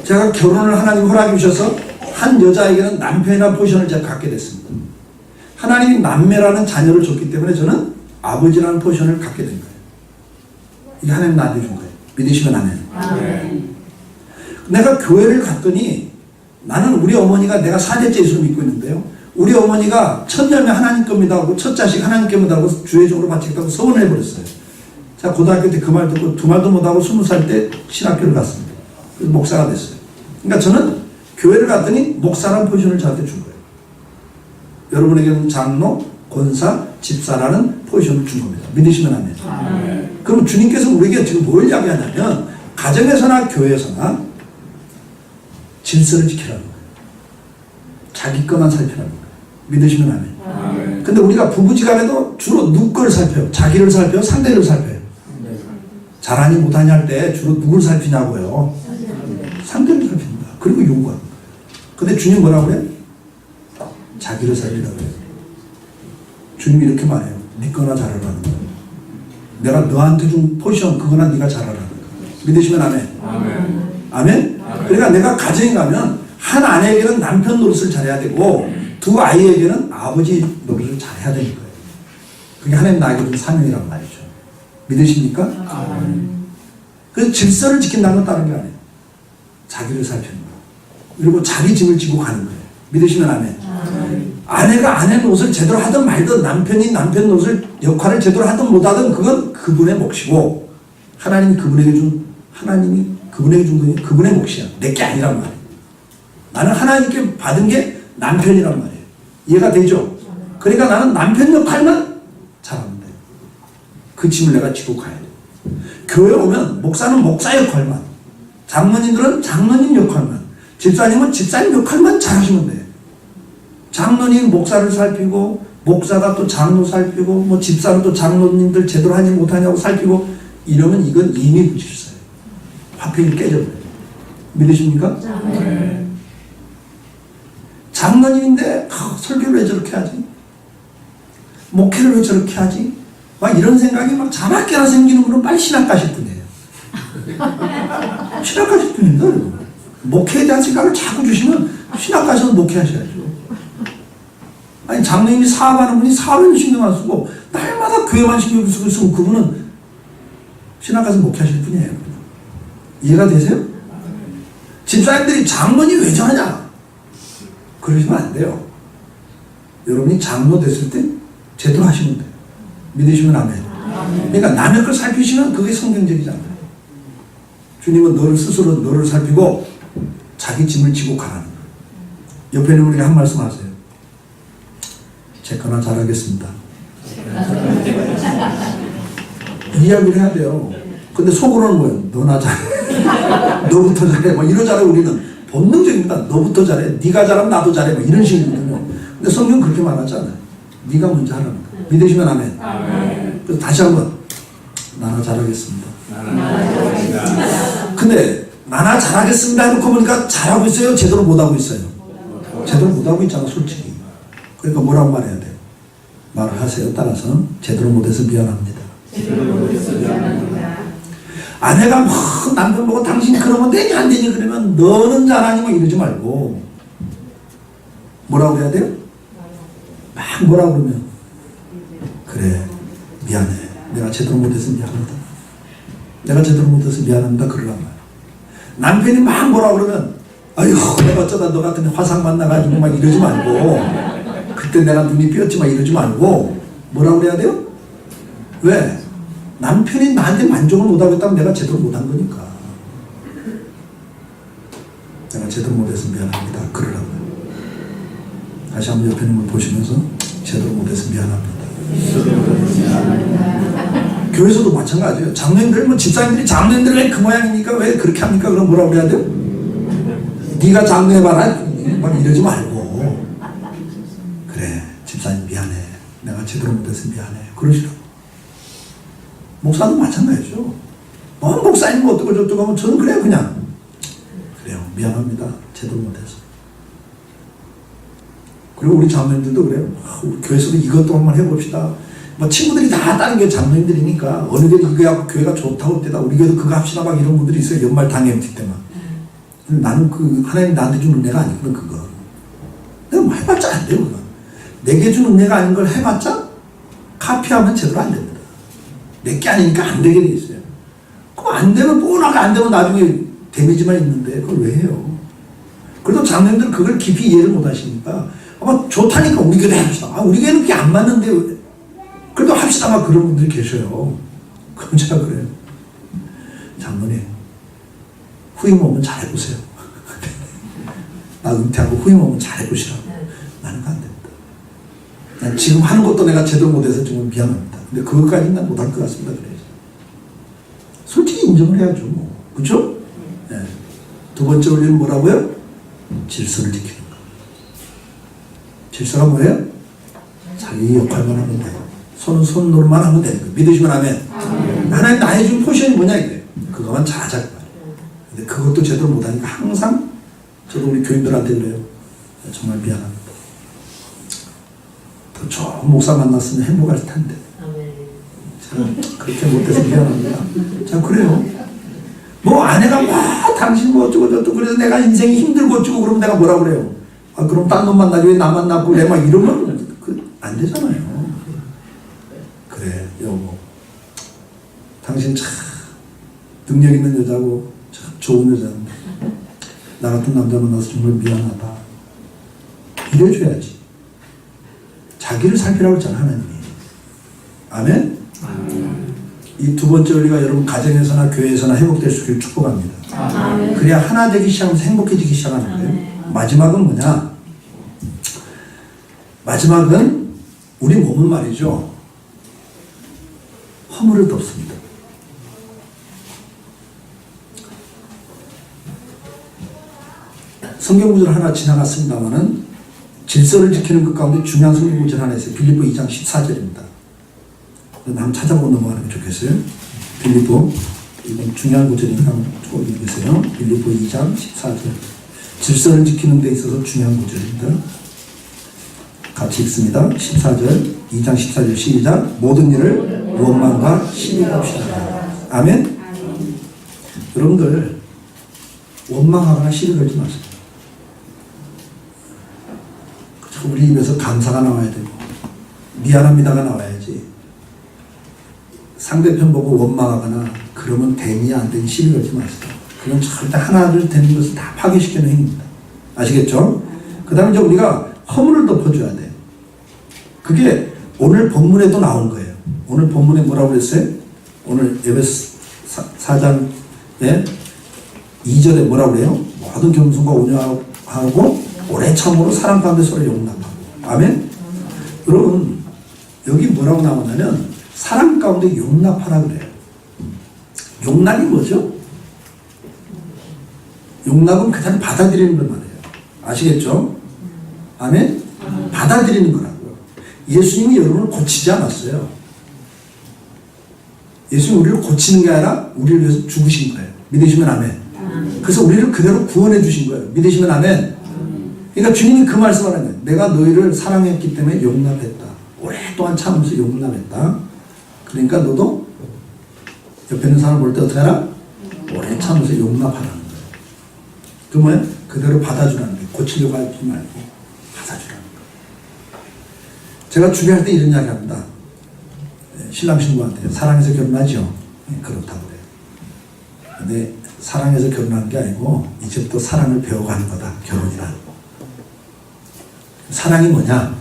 제가 결혼을 하나님 허락해 주셔서 한 여자에게는 남편이라는 포지션을 제가 갖게 됐습니다. 하나님이 남매라는 자녀를 줬기 때문에 저는 아버지라는 포지션을 갖게 된 거예요. 이게 하나님 나한테 준 거예요. 믿으시면 아멘. 아멘. 내가 교회를 갔더니 나는 우리 어머니가 내가 4대째 예수를 믿고 있는데요. 우리 어머니가 첫 열매 하나님 겁니다 하고 첫 자식 하나님 겁니다 하고 주회적으로 바치겠다고 서원을 해버렸어요. 제가 고등학교 때 그 말 듣고 두 말도 못하고 20살 때 신학교를 갔습니다. 그래서 목사가 됐어요. 그러니까 저는 교회를 갔더니 목사라는 포지션을 저한테 준 거예요. 여러분에게는 장로, 권사, 집사라는 포지션을 준 겁니다. 믿으시면 아멘. 아멘. 그럼 주님께서 우리에게 지금 뭘 이야기하냐면 가정에서나 교회에서나 질서를 지키라는 거예요. 자기 것만 살피라는 거예요. 믿으시면 아멘. 아멘. 근데 우리가 부부지간에도 주로 누구 걸 살펴요? 자기를 살펴요? 상대를 살펴요? 잘하니 못하니 할 때 주로 누구를 살피냐고요? 상대를 살핍니다. 그리고 요구합니다. 근데 주님 뭐라고 그래요? 자기를 살피라고 해요. 주님이 이렇게 말해요. 네 거나 잘하라는 거예요. 내가 너한테 준 포지션 그거나 네가 잘하라는 거예요. 믿으시면 아멘. 아멘. 아멘? 그러니까 내가 가정에 가면 한 아내에게는 남편 노릇을 잘해야 되고 두 아이에게는 아버지 노릇을 잘해야 되는 거예요. 그게 하나님 나에게 준 사명이란 말이죠. 믿으십니까? 아멘. 그래서 질서를 지킨다는 건 다른 게 아니에요. 자기를 살피는 거예요. 그리고 자기 짐을 지고 가는 거예요. 믿으시면 아멘. 아내가 아내 노릇을 제대로 하든 말든 남편이 남편 노릇을 역할을 제대로 하든 못하든 그건 그분의 몫이고 하나님이 그분에게 준 건 그분의 몫이야. 내게 아니란 말이에요. 나는 하나님께 받은 게 남편이란 말이에요. 이해가 되죠? 그러니까 나는 남편 역할만 잘하면 돼요. 그 짐을 내가 지고 가야 돼요. 교회 오면 목사는 목사 역할만, 장로님들은 장로님 역할만, 집사님은 집사님 역할만 잘하시면 돼요. 장로님 목사를 살피고 목사가 또 장로 살피고 뭐 집사는 또 장로님들 제대로 하니 못하냐고 살피고 이러면 이건 이미 무질서예요. 화평이 깨져버려요. 믿으십니까? 아멘. 장로님인데 설교를 왜 저렇게 하지? 목회를 왜 저렇게 하지? 막 이런 생각이 막 자나깨나 생기는 분은 빨리 신학 가실 분이에요. 신학 가실 분입니다. 여러분. 목회에 대한 생각을 자꾸 주시면 신학 가셔서 목회하셔야죠. 아니 장로님이 사업하는 분이 사업에는 신경 안 쓰고 날마다 교회만 신경 쓰고 있으면 그분은 신학 가서 목회하실 분이에요. 이해가 되세요? 집사님들이 장로님 왜 저러냐? 그러시면 안 돼요. 여러분이 장로 됐을 때 제대로 하시면 돼요. 믿으시면 아멘. 그러니까 남의 걸 살피시면 그게 성경적이잖아요. 주님은 너를 스스로 너를 살피고 자기 짐을 지고 가라는 거예요. 옆에 있는 분에게 한 말씀 하세요. 제거나 잘하겠습니다. 이야기를 해야 돼요. 근데 속으로는 뭐예요? 너나 잘해. 너부터 잘해. 뭐 이러잖아요. 우리는 본능적입니다. 너부터 잘해. 네가 잘하면 나도 잘해. 뭐 이런 식이거든요. 근데 성경은 그렇게 말하지 않아요. 네가 먼저 하라는 거예요. 믿으시면 아멘. 아멘. 그래서 다시 한번 나나 잘하겠습니다. 나는 근데 나나 잘하겠습니다 해놓고 보니까 잘하고 있어요? 제대로 못하고 있어요? 제대로 못하고 있잖아 솔직히. 그러니까 뭐라고 말해야 돼요? 말을 하세요. 따라서 제대로 못해서 미안합니다. 아내가 막 남편 보고 당신 그러면 되니 안 되니 그러면 너는 잘하니 뭐 이러지 말고 뭐라고 해야 돼요? 막 뭐라고 그러면 그래 미안해. 내가 제대로 못해서 미안하다. 내가 제대로 못해서 미안합니다. 그러란 말이야. 남편이 막 뭐라 그러면 아이고 내가 어쩌다 너 같은 화상 만나가지고 막 이러지 말고 그때 내가 눈이 삐었지 막 이러지 말고 뭐라 그래야 돼요? 왜? 남편이 나한테 만족을 못하고 있다면 내가 제대로 못한 거니까. 내가 제대로 못해서 미안합니다. 그러라고요. 다시 한번 옆에 있는 걸 보시면서 제대로 못해서 미안합니다. 교회에서도 마찬가지예요. 장로님들, 뭐 집사님들이 장로님들 왜 그 모양이니까 왜 그렇게 합니까? 그럼 뭐라고 그래야 돼요? 네가 장로해봐라. 막 이러지 말고 그래 집사님 미안해. 내가 제대로 못해서 미안해. 그러시라고. 목사도 마찬가지죠. 목사님 뭐 어쩌고 저쩌고 하면 저는 그래요 그냥. 그래요 미안합니다. 제대로 못해서. 그리고 우리 장로님들도 그래요. 우리 교회에서도 이것도 한번 해봅시다. 뭐 친구들이 다 다른 교회 장로님들이니까 어느 교회도 이거 하고 교회가 좋다고 할 때다. 우리 교회도 그거 합시다 막 이런 분들이 있어요. 연말 당회MT 때만. 나는 그 하나님 나한테 준 은혜가 아니거든 그거. 내가 뭐 해봤자 안 돼요 그거. 내게 준 은혜가 아닌 걸 해봤자 카피하면 제대로 안 됩니다. 내게 아니니까 안 되게 돼 있어요. 그럼 안 되면 뻔하게 안 되면 나중에 데미지만 있는데 그걸 왜 해요? 그래도 장로님들 그걸 깊이 이해를 못 하시니까 아마 좋다니까 우리 교회 합시다. 아, 우리 교회는 그게 안 맞는데 그래도 합시다 막 그런 분들이 계셔요. 그럼 제가 그래요. 장로님 후임 오면 잘해보세요. 나 은퇴하고 후임 오면 잘해보시라고. 나는 안 됩니다. 난 지금 하는 것도 내가 제대로 못해서 정말 미안합니다. 근데 그것까지는 난 못할 것 같습니다. 그래서 솔직히 인정을 해야죠. 뭐. 그렇죠? 네. 두 번째 원리는 뭐라고요? 질서를 지키는 거. 질서가 뭐예요? 자기 역할만 하면 돼요. 손은 손 노릇만 하면 되는 거예요. 믿으시면 아멘. 하나님 나의 준 포션이 뭐냐 이거예요. 그거만 잘하자고 말이에요. 근데 그것도 제대로 못하니까 항상 저도 우리 교인들한테 그래요. 정말 미안합니다. 더 좋은 목사 만났으면 행복할 텐데. 제가 그렇게 못해서 미안합니다. 자 그래요. 뭐 아내가 와 당신 뭐 어쩌고 저쩌고 그래서 내가 인생이 힘들고 어쩌고 그러면 내가 뭐라 그래요. 아 그럼 딴 놈 만나지 왜 나만 낳고 그래 막 이러면 안 되잖아요. 그래 여보 당신 참 능력 있는 여자고 참 좋은 여자인데 나 같은 남자 만나서 정말 미안하다 이래줘야지. 자기를 살피라고 했잖아 하나님이. 아멘? 이 두 번째 원리가 여러분 가정에서나 교회에서나 회복될 수 있기를 축복합니다. 그래야 하나 되기 시작하면서 행복해지기 시작하는 거예요. 마지막은 뭐냐? 마지막은 우리 몸은 말이죠. 허물을 덮습니다. 성경 구절 하나 지나갔습니다만은 질서를 지키는 것 가운데 중요한 성경 구절 하나 있어요. 빌립보 2장 14절입니다. 한번 찾아보고 넘어가는 게 좋겠어요. 빌립보 이건 중요한 구절이니까 한번 쭉 읽으세요. 빌립보 2장 14절 질서를 지키는 데 있어서 중요한 구절입니다. 같이 읽습니다. 14절, 2장 14절 시작. 모든 일을 원망과 시비 값이다. 아멘? 여러분들 원망하거나 시비 걸지 마세요. 우리 입에서 감사가 나와야 되고 미안합니다가 나와야지. 상대편 보고 원망하거나 그러면 되니 안 되니 시비 걸지 마세요. 그건 절대 하나를 되는 것을 다 파괴시키는 행위입니다. 아시겠죠? 그 다음에 이제 우리가 허물을 덮어줘야 돼요. 그게 오늘 본문에도 나온 거예요. 오늘 본문에 뭐라고 그랬어요? 오늘 에베소 4장 2절에 뭐라고 그래요? 모든 겸손과 온유하고 오래 참으로 사랑 가운데 서로 용납하고. 아멘? 여러분 여기 뭐라고 나오냐면 사랑 가운데 용납하라 그래요. 용납이 뭐죠? 용납은 그냥 받아들이는 걸 말해요. 아시겠죠? 아멘? 받아들이는 거라고요. 예수님이 여러분을 고치지 않았어요. 예수님이 우리를 고치는 게 아니라 우리를 위해서 죽으신 거예요. 믿으시면 아멘. 그래서 우리를 그대로 구원해 주신 거예요. 믿으시면 아멘. 그러니까 주님이 그 말씀을 하는 거예요. 내가 너희를 사랑했기 때문에 용납했다. 오랫동안 참으면서 용납했다. 그러니까 너도 옆에 있는 사람 볼 때 어떻게 하라? 오래 참으면서 용납하라는 거예요. 그 뭐야? 그대로 받아주라는 거예요. 고치려고 하지 말고 받아주라는 거예요. 제가 주례할 때 이런 이야기 합니다. 신랑 신부한테 사랑해서 결혼하죠? 그렇다고 그래요. 근데 사랑해서 결혼하는 게 아니고 이제부터 사랑을 배워가는 거다. 결혼이란. 사랑이 뭐냐?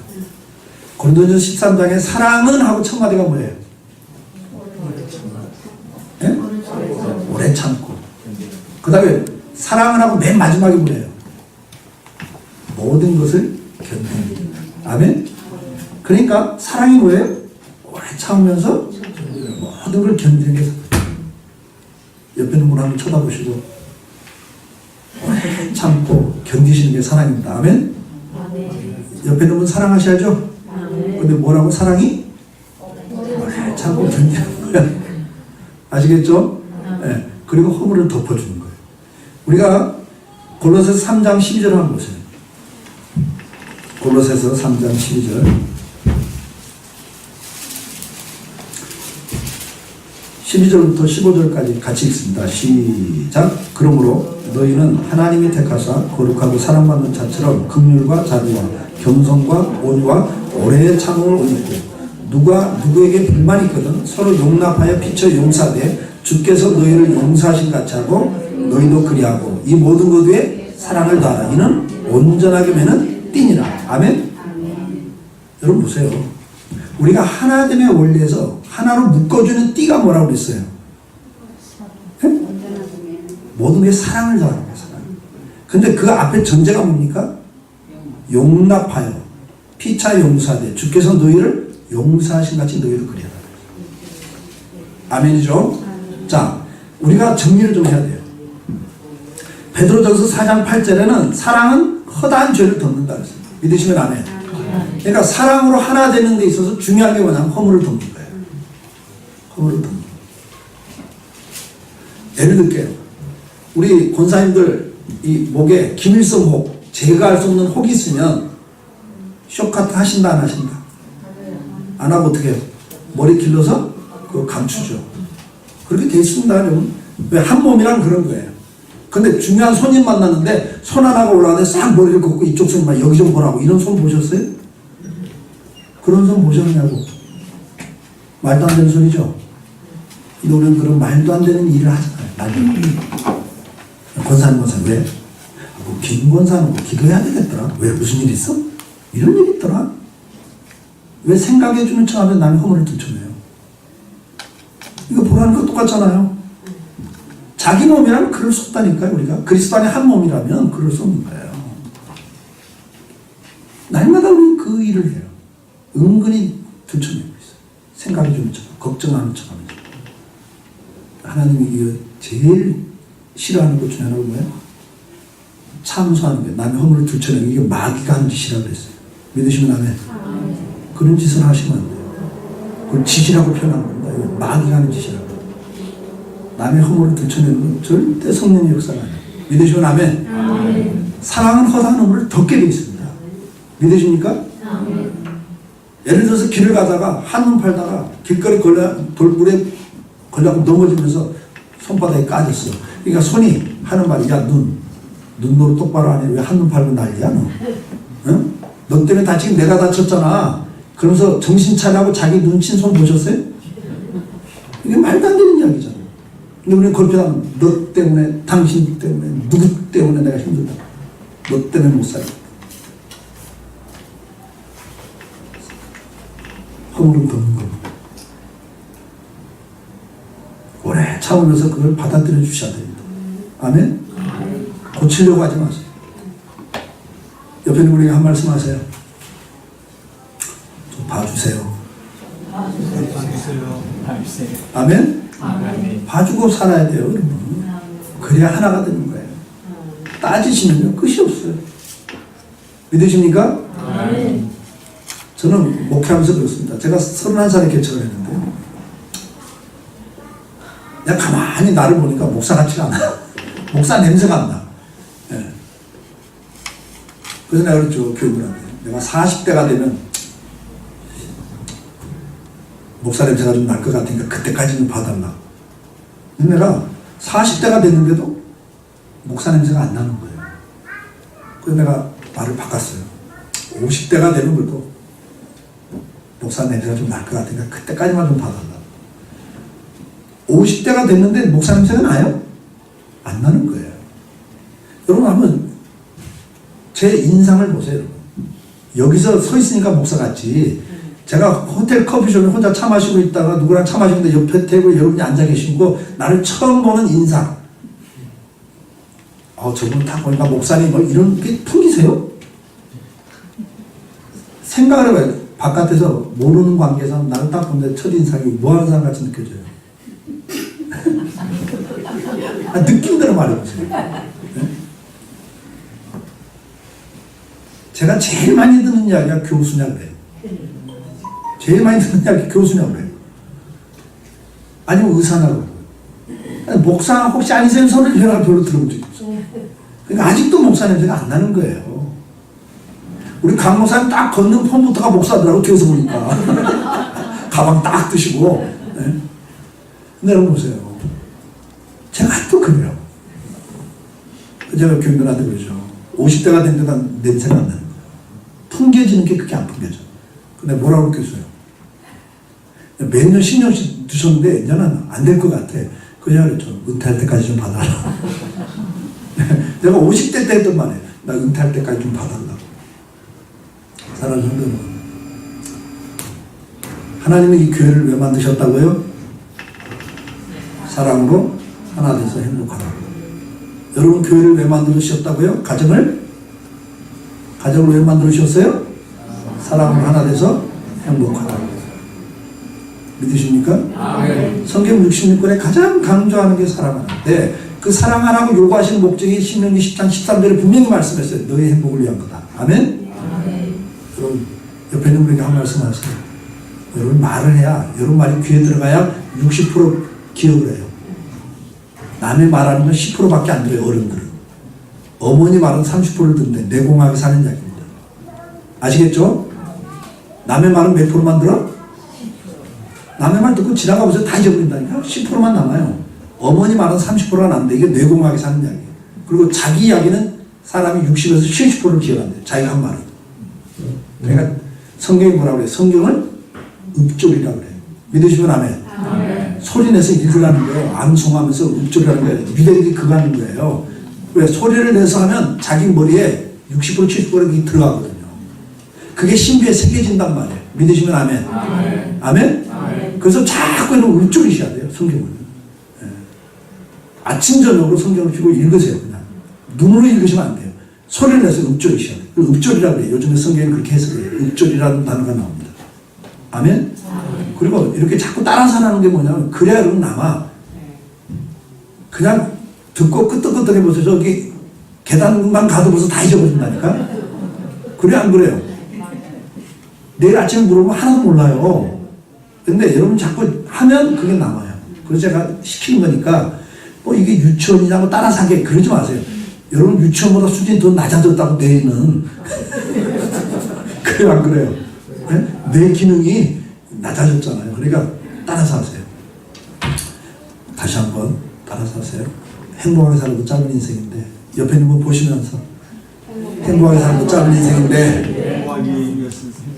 고린도전서 13장에 사랑은 하고 첫 마디가 뭐예요? 네? 오래 참고. 그 다음에 사랑을 하고 맨 마지막에 뭐예요? 모든 것을 견디는. 아멘? 그러니까 사랑이 뭐예요? 오래 참으면서 모든 걸 견디는 게 옆에 있는 분 한번 쳐다보시고 오래 참고 견디시는 게 사랑입니다. 아멘? 옆에 있는 분 사랑하셔야죠? 근데 뭐라고? 사랑이 오래 참고 견디는 거야. 아시겠죠? 네. 그리고 허물을 덮어주는 거예요. 우리가 골로새서 3장 12절 한번 보세요. 골로새서 3장 12절 12절부터 15절까지 같이 읽습니다. 시작. 그러므로 너희는 하나님이 택하사 거룩하고 사랑받는 자처럼 긍휼과 자비와 겸손과 온유와 오래 참음을 얻고 누가 누구에게 불만이 있거든 서로 용납하여 피쳐 용사되 주께서 너희를 용서하신 같이 하고 너희도 그리하고 이 모든 것 위에 사랑을 다하라. 이는 온전하게 매는 띠니라. 아멘? 여러분 보세요. 우리가 하나됨의 원리에서 하나로 묶어주는 띠가 뭐라고 그랬어요? 네? 모든 게 사랑을 다하는 거예요. 사랑. 근데 그 앞에 전제가 뭡니까? 용납하여 피차 용사되 주께서 너희를 용서하신 같이 너희도 그리하라. 아멘이죠? 자, 우리가 정리를 좀 해야 돼요. 베드로전서 4장 8절에는 사랑은 허다한 죄를 덮는다 그랬어요. 믿으시면 아멘. 그러니까 사랑으로 하나 되는 데 있어서 중요한 게 뭐냐면 허물을 덮는 거예요. 허물을 덮는 거예요. 예를 들게요. 우리 권사님들 이 목에 기밀성 혹, 제거할 수 없는 혹이 있으면 쇼카트 하신다 안 하신다? 안 하고 어떻게 해요? 머리 길러서 그거 감추죠. 그렇게 돼 있습니다. 여러분. 왜? 한 몸이란 그런 거예요. 근데 중요한 손님 만났는데 손 하나가 올라가는데 싹 머리를 걷고 이쪽 손만 여기 좀 보라고 이런 손 보셨어요? 그런 손 보셨냐고. 말도 안 되는 소리죠. 우리는 그런 말도 안 되는 일을 하잖아요. 말도 안 되는. 권사님 왜? 김 권사는 기도해야 되겠더라. 왜? 무슨 일 있어? 이런 일이 있더라. 왜 생각해주는 척하면 남의 허물을 들춰내요? 이거 보라는 거 똑같잖아요. 자기 몸이라면 그럴 수 없다니까요. 우리가 그리스도 안에 한 몸이라면 그럴 수 없는 거예요. 날마다 우리는 그 일을 해요. 은근히 들춰내고 있어요. 생각해주는 척, 걱정하는 척하면서. 하나님이 이거 제일 싫어하는 것 중에 하나가 뭐예요? 참소하는 게, 남의 허물을 들춰내는 게 마귀가 하는 짓이라고 그랬어요. 믿으시면 아멘. 그런 짓을 하시면 안 돼요. 그걸 짓이라고 표현하는 겁니다. 이거 마귀가 하는 짓이라고. 남의 허물을 들춰내는 건 절대 성령의 역사가 아니에요. 믿으시면 아멘. 사랑은 허다한 허물을 덮게 되어 있습니다. 믿으십니까? 예를 들어서 길을 가다가 한눈 팔다가 길거리 돌물에 걸려서 넘어지면서 손바닥에 까졌어. 그러니까 손이 하는 말이, 야, 눈으로 똑바로 하니 왜 한눈 팔고 난리야 너? 응? 너 때문에 다 지금 내가 다쳤잖아. 그러면서 정신 차리고 자기 눈친 손 보셨어요? 이게 말도 안 되는 이야기잖아. 근데 우리는 그렇게 하면 너 때문에, 당신 때문에, 누구 때문에 내가 힘들다. 너 때문에 못 살아. 허물은 걷는 거. 오래 참으면서 그걸 받아들여 주셔야 됩니다. 아멘? 고치려고 하지 마세요. 옆에 있는 분에게 한 말씀 하세요. 좀 봐주세요. 아멘? 봐주고 살아야 돼요. 여러분. 그래야 하나가 되는 거예요. 따지시면요 끝이 없어요. 믿으십니까? 저는 목회하면서 그렇습니다. 제가 31살에 개척을 했는데 내가 가만히 나를 보니까 목사 같지가 않아. 목사 냄새가 안 나. 예. 그래서 내가 그랬죠. 교인들한테. 내가 40대가 되면 목사 냄새가 좀 날 것 같으니까 그때까지는 봐달라. 근데 내가 40대가 됐는데도 목사 냄새가 안 나는 거예요. 그래서 내가 말을 바꿨어요. 50대가 되면 그래도 목사 냄새가 좀 날 것 같으니까 그때까지만 좀 봐달라. 50대가 됐는데 목사 냄새가 나요? 안 나는 거예요. 여러분 한번 제 인상을 보세요. 여러분. 여기서 서 있으니까 목사 같지. 제가 호텔 커피숍에 혼자 차 마시고 있다가 누구랑 차 마시는데 옆에 테이블에 여러분이 앉아 계시고 나를 처음 보는 인상. 저분 딱 보니까 목사님 뭐 이런 게 풍기세요? 생각을 해봐요. 바깥에서 모르는 관계에서 나를 딱 보는데 첫인상이 뭐하는 사람 같이 느껴져요. 느낌대로 말해보세요. 네? 제가 제일 많이 듣는 이야기가 교수냐 그래요. 제일 많이 듣는 이야기 교수냐 그래요. 아니면 의사냐고 그래요. 목사 혹시 아니세요? 소리를 별로 들어본 적이 없어요. 그러니까 아직도 목사 냄새가 안 나는 거예요. 우리 강 목사님 딱 걷는 폼부터가 목사더라고 뒤에서 보니까. 가방 딱 드시고. 네? 근데 여러분 보세요. 제가 또 그래요. 제가 교인들한테 그러죠. 50대가 된 데가 냄새가 안 나는 거예요. 풍겨지는 게 그렇게 안 풍겨져. 근데 뭐라고 그랬어요? 몇 년, 10년씩 두셨는데 이제는 안 될 것 같아. 그냥 그랬죠. 은퇴할 때까지 좀 봐달라. 내가 50대 때 했던 말이에요. 나 은퇴할 때까지 좀 봐달라. 사랑하는 성도는 하나님은 이 교회를 왜 만드셨다고요? 사랑으로 하나 돼서 행복하라고. 여러분 교회를 왜 만들으셨다고요? 가정을 왜 만들으셨어요? 사랑으로 하나 돼서 행복하라고. 믿으십니까? 성경 66권에 가장 강조하는 게 사랑하는데 그 사랑하라고 요구하시는 목적이 신명기 10장 13절에 분명히 말씀했어요. 너의 행복을 위한 거다. 아멘? 여러분 옆에 있는 분에게 한 말씀 하세요. 여러분 말을 해야 여러분 말이 귀에 들어가야 60% 기억을 해요. 남의 말하는 건 10%밖에 안 들어요. 어른들은. 어머니 말은 30%를 듣는데 내공하게 사는 이야기입니다. 아시겠죠? 남의 말은 몇 프로만 들어? 남의 말 듣고 지나가면서 다 잊어버린다니까? 10%만 남아요. 어머니 말은 30%가 남는데 이게 내공하게 사는 이야기예요. 그리고 자기 이야기는 사람이 60에서 70%를 기억한대요. 자기가 한 말은. 그러니까 성경이 뭐라고 그래요? 성경을 읍졸이라고 그래요. 믿으시면 아멘. 소리내서 읽으라는 거예요. 암송하면서 읍졸이라는 거예요. 믿음이 그거 하는 거예요. 왜? 소리를 내서 하면 자기 머리에 60% 70%가 들어가거든요. 그게 신비에 새겨진단 말이에요. 믿으시면 아멘. 아멘? 그래서 자꾸 이런 읍졸이셔야 돼요. 성경을. 예. 아침 저녁으로 성경을 펴고 읽으세요. 그냥. 눈으로 읽으시면 안 돼요. 소리를 내서 읍졸이셔야 돼요. 읍졸이라고 그래요. 요즘에 성경에 그렇게 해석해요. 읍졸이라는 단어가 나옵니다. 아멘? 그리고 이렇게 자꾸 따라서 하는 게 뭐냐면 그래야 여러분 남아. 그냥 듣고 끄떡끄떡 해보세요. 저기 계단만 가도 벌써 다 잊어버린다니까. 그래 안 그래요? 내일 아침에 물어보면 하나도 몰라요. 근데 여러분 자꾸 하면 그게 남아요. 그래서 제가 시키는 거니까 뭐 이게 유치원이냐고 따라서 하게 그러지 마세요. 여러분 유치원보다 수준이 더 낮아졌다고 내일은 그래 안 그래요? 네? 내 기능이 낮아졌잖아요. 그러니까 따라서 하세요. 다시 한번 따라서 하세요. 행복하게 살고 짧은 인생인데 옆에 있는 분 보시면서 행복하게 살고 짧은 인생인데 행복하기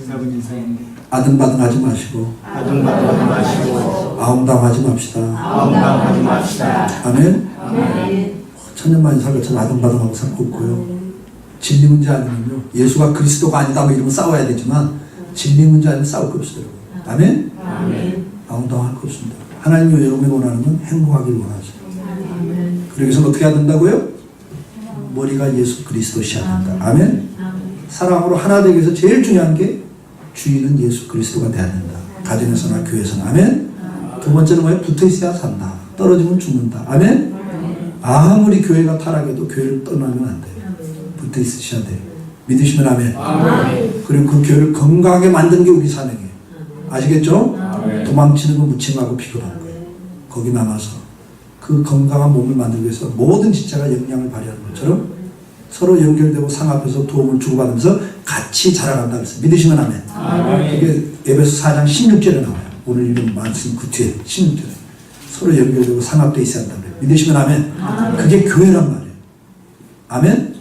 짧은 인생인데 아등바등하지 마시고 아등바등하지 마시고 아웅당하지 맙시다. 아웅당하지 맙시다. 아멘. 아멘. 천년만년 살것처럼 아등바등하고 살 거 없고요. 진리 문제 아니면요 예수가 그리스도가 아니다 뭐 이러면 싸워야 되지만 진리 문제 아니면 싸울 거 없어요. 아멘. 아멘. 아웅당할 거 없습니다. 하나님이 여러분이 원하는 건 행복하기를 원하죠. 아멘. 그러기 위해서 어떻게 해야 된다고요? 머리가 예수 그리스도셔야 된다. 아멘. 아멘. 사랑으로 하나 되기 위해서 제일 중요한 게 주인은 예수 그리스도가 돼야 된다. 가정에서나 교회에서나. 아멘. 두 번째는 뭐예요? 붙어 있어야 산다. 떨어지면 죽는다. 아멘. 아무리 교회가 타락해도 교회를 떠나면 안 돼요. 붙어 있으셔야 돼요. 믿으시면 아멘. 아멘. 그리고 그 교회를 건강하게 만드는 게 우리 사명이에요. 아시겠죠? 도망치는 건 무책임하고 비굴한 거예요. 거기 남아서 그 건강한 몸을 만들기 위해서 모든 지체가 역량을 발휘하는 것처럼 서로 연결되고 상합해서 도움을 주고받으면서 같이 자라간다 그랬어요. 믿으시면 아멘. 이게 에베소 4장 16절에 나와요. 오늘 읽은 말씀 그 뒤에 16절에 서로 연결되고 상합되어 있어야 한다 그래요. 믿으시면 아멘. 그게 교회란 말이에요. 아멘.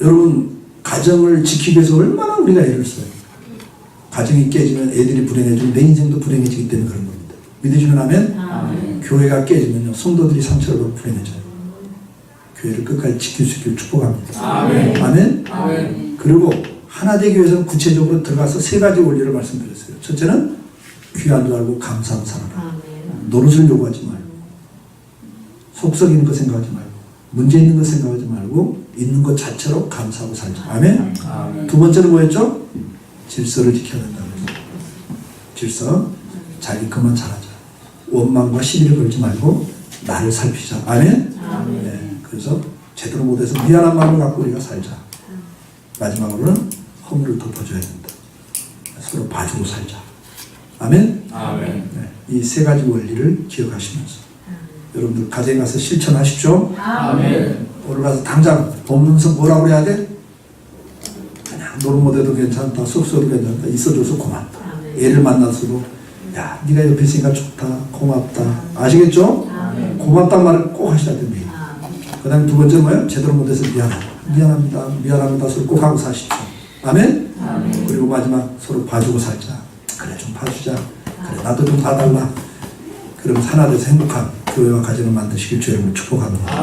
여러분 가정을 지키기 위해서 얼마나 우리가 애를 써요. 가정이 깨지면 애들이 불행해지고 내 인생도 불행해지기 때문에 그런 겁니다. 믿으시면 아멘. 교회가 깨지면요 성도들이 상처를 받고 불행해져요. 교회를 끝까지 지킬 수 있기를 축복합니다. 아멘. 그리고 하나 되기 위해서는 구체적으로 들어가서 세 가지 원리를 말씀드렸어요. 첫째는 귀한 줄 알고 감사하고 살아라. 노릇을 요구하지 말고 속썩 있는 거 생각하지 말고 문제 있는 거 생각하지 말고 있는 것 자체로 감사하고 살자. 아멘. 두 번째는 뭐였죠? 질서를 지켜야 된다고 했어요. 질서. 자기 그만 잘하자. 원망과 시비를 걸지 말고 나를 살피자. 아멘. 네, 그래서 제대로 못해서 미안한 마음을 갖고 우리가 살자. 마지막으로는 허물을 덮어줘야 된다. 서로 봐주고 살자. 아멘. 네, 이 세 가지 원리를 기억하시면서 여러분들 가정에 가서 실천하십시오. 오늘 가서 당장 본문서 뭐라고 해야 돼? 그냥 노릇 못해도 괜찮다, 쑥쑥도 괜찮다, 있어줘서 고맙다. 애를 만나서도 야 네가 옆에 있으니까 좋다, 고맙다. 아시겠죠? 고맙다는 말을 꼭 하셔야 됩니다. 그 다음에 두 번째 뭐예요? 제대로 못해서 미안합니다 소리 꼭 하고 사십시오. 아멘? 그리고 마지막 서로 봐주고 살자. 그래 좀 봐주자. 그래 나도 좀 봐달라. 그러면 하나 돼서 행복한 교회와 가정을 만드시길 주님을 축복합니다.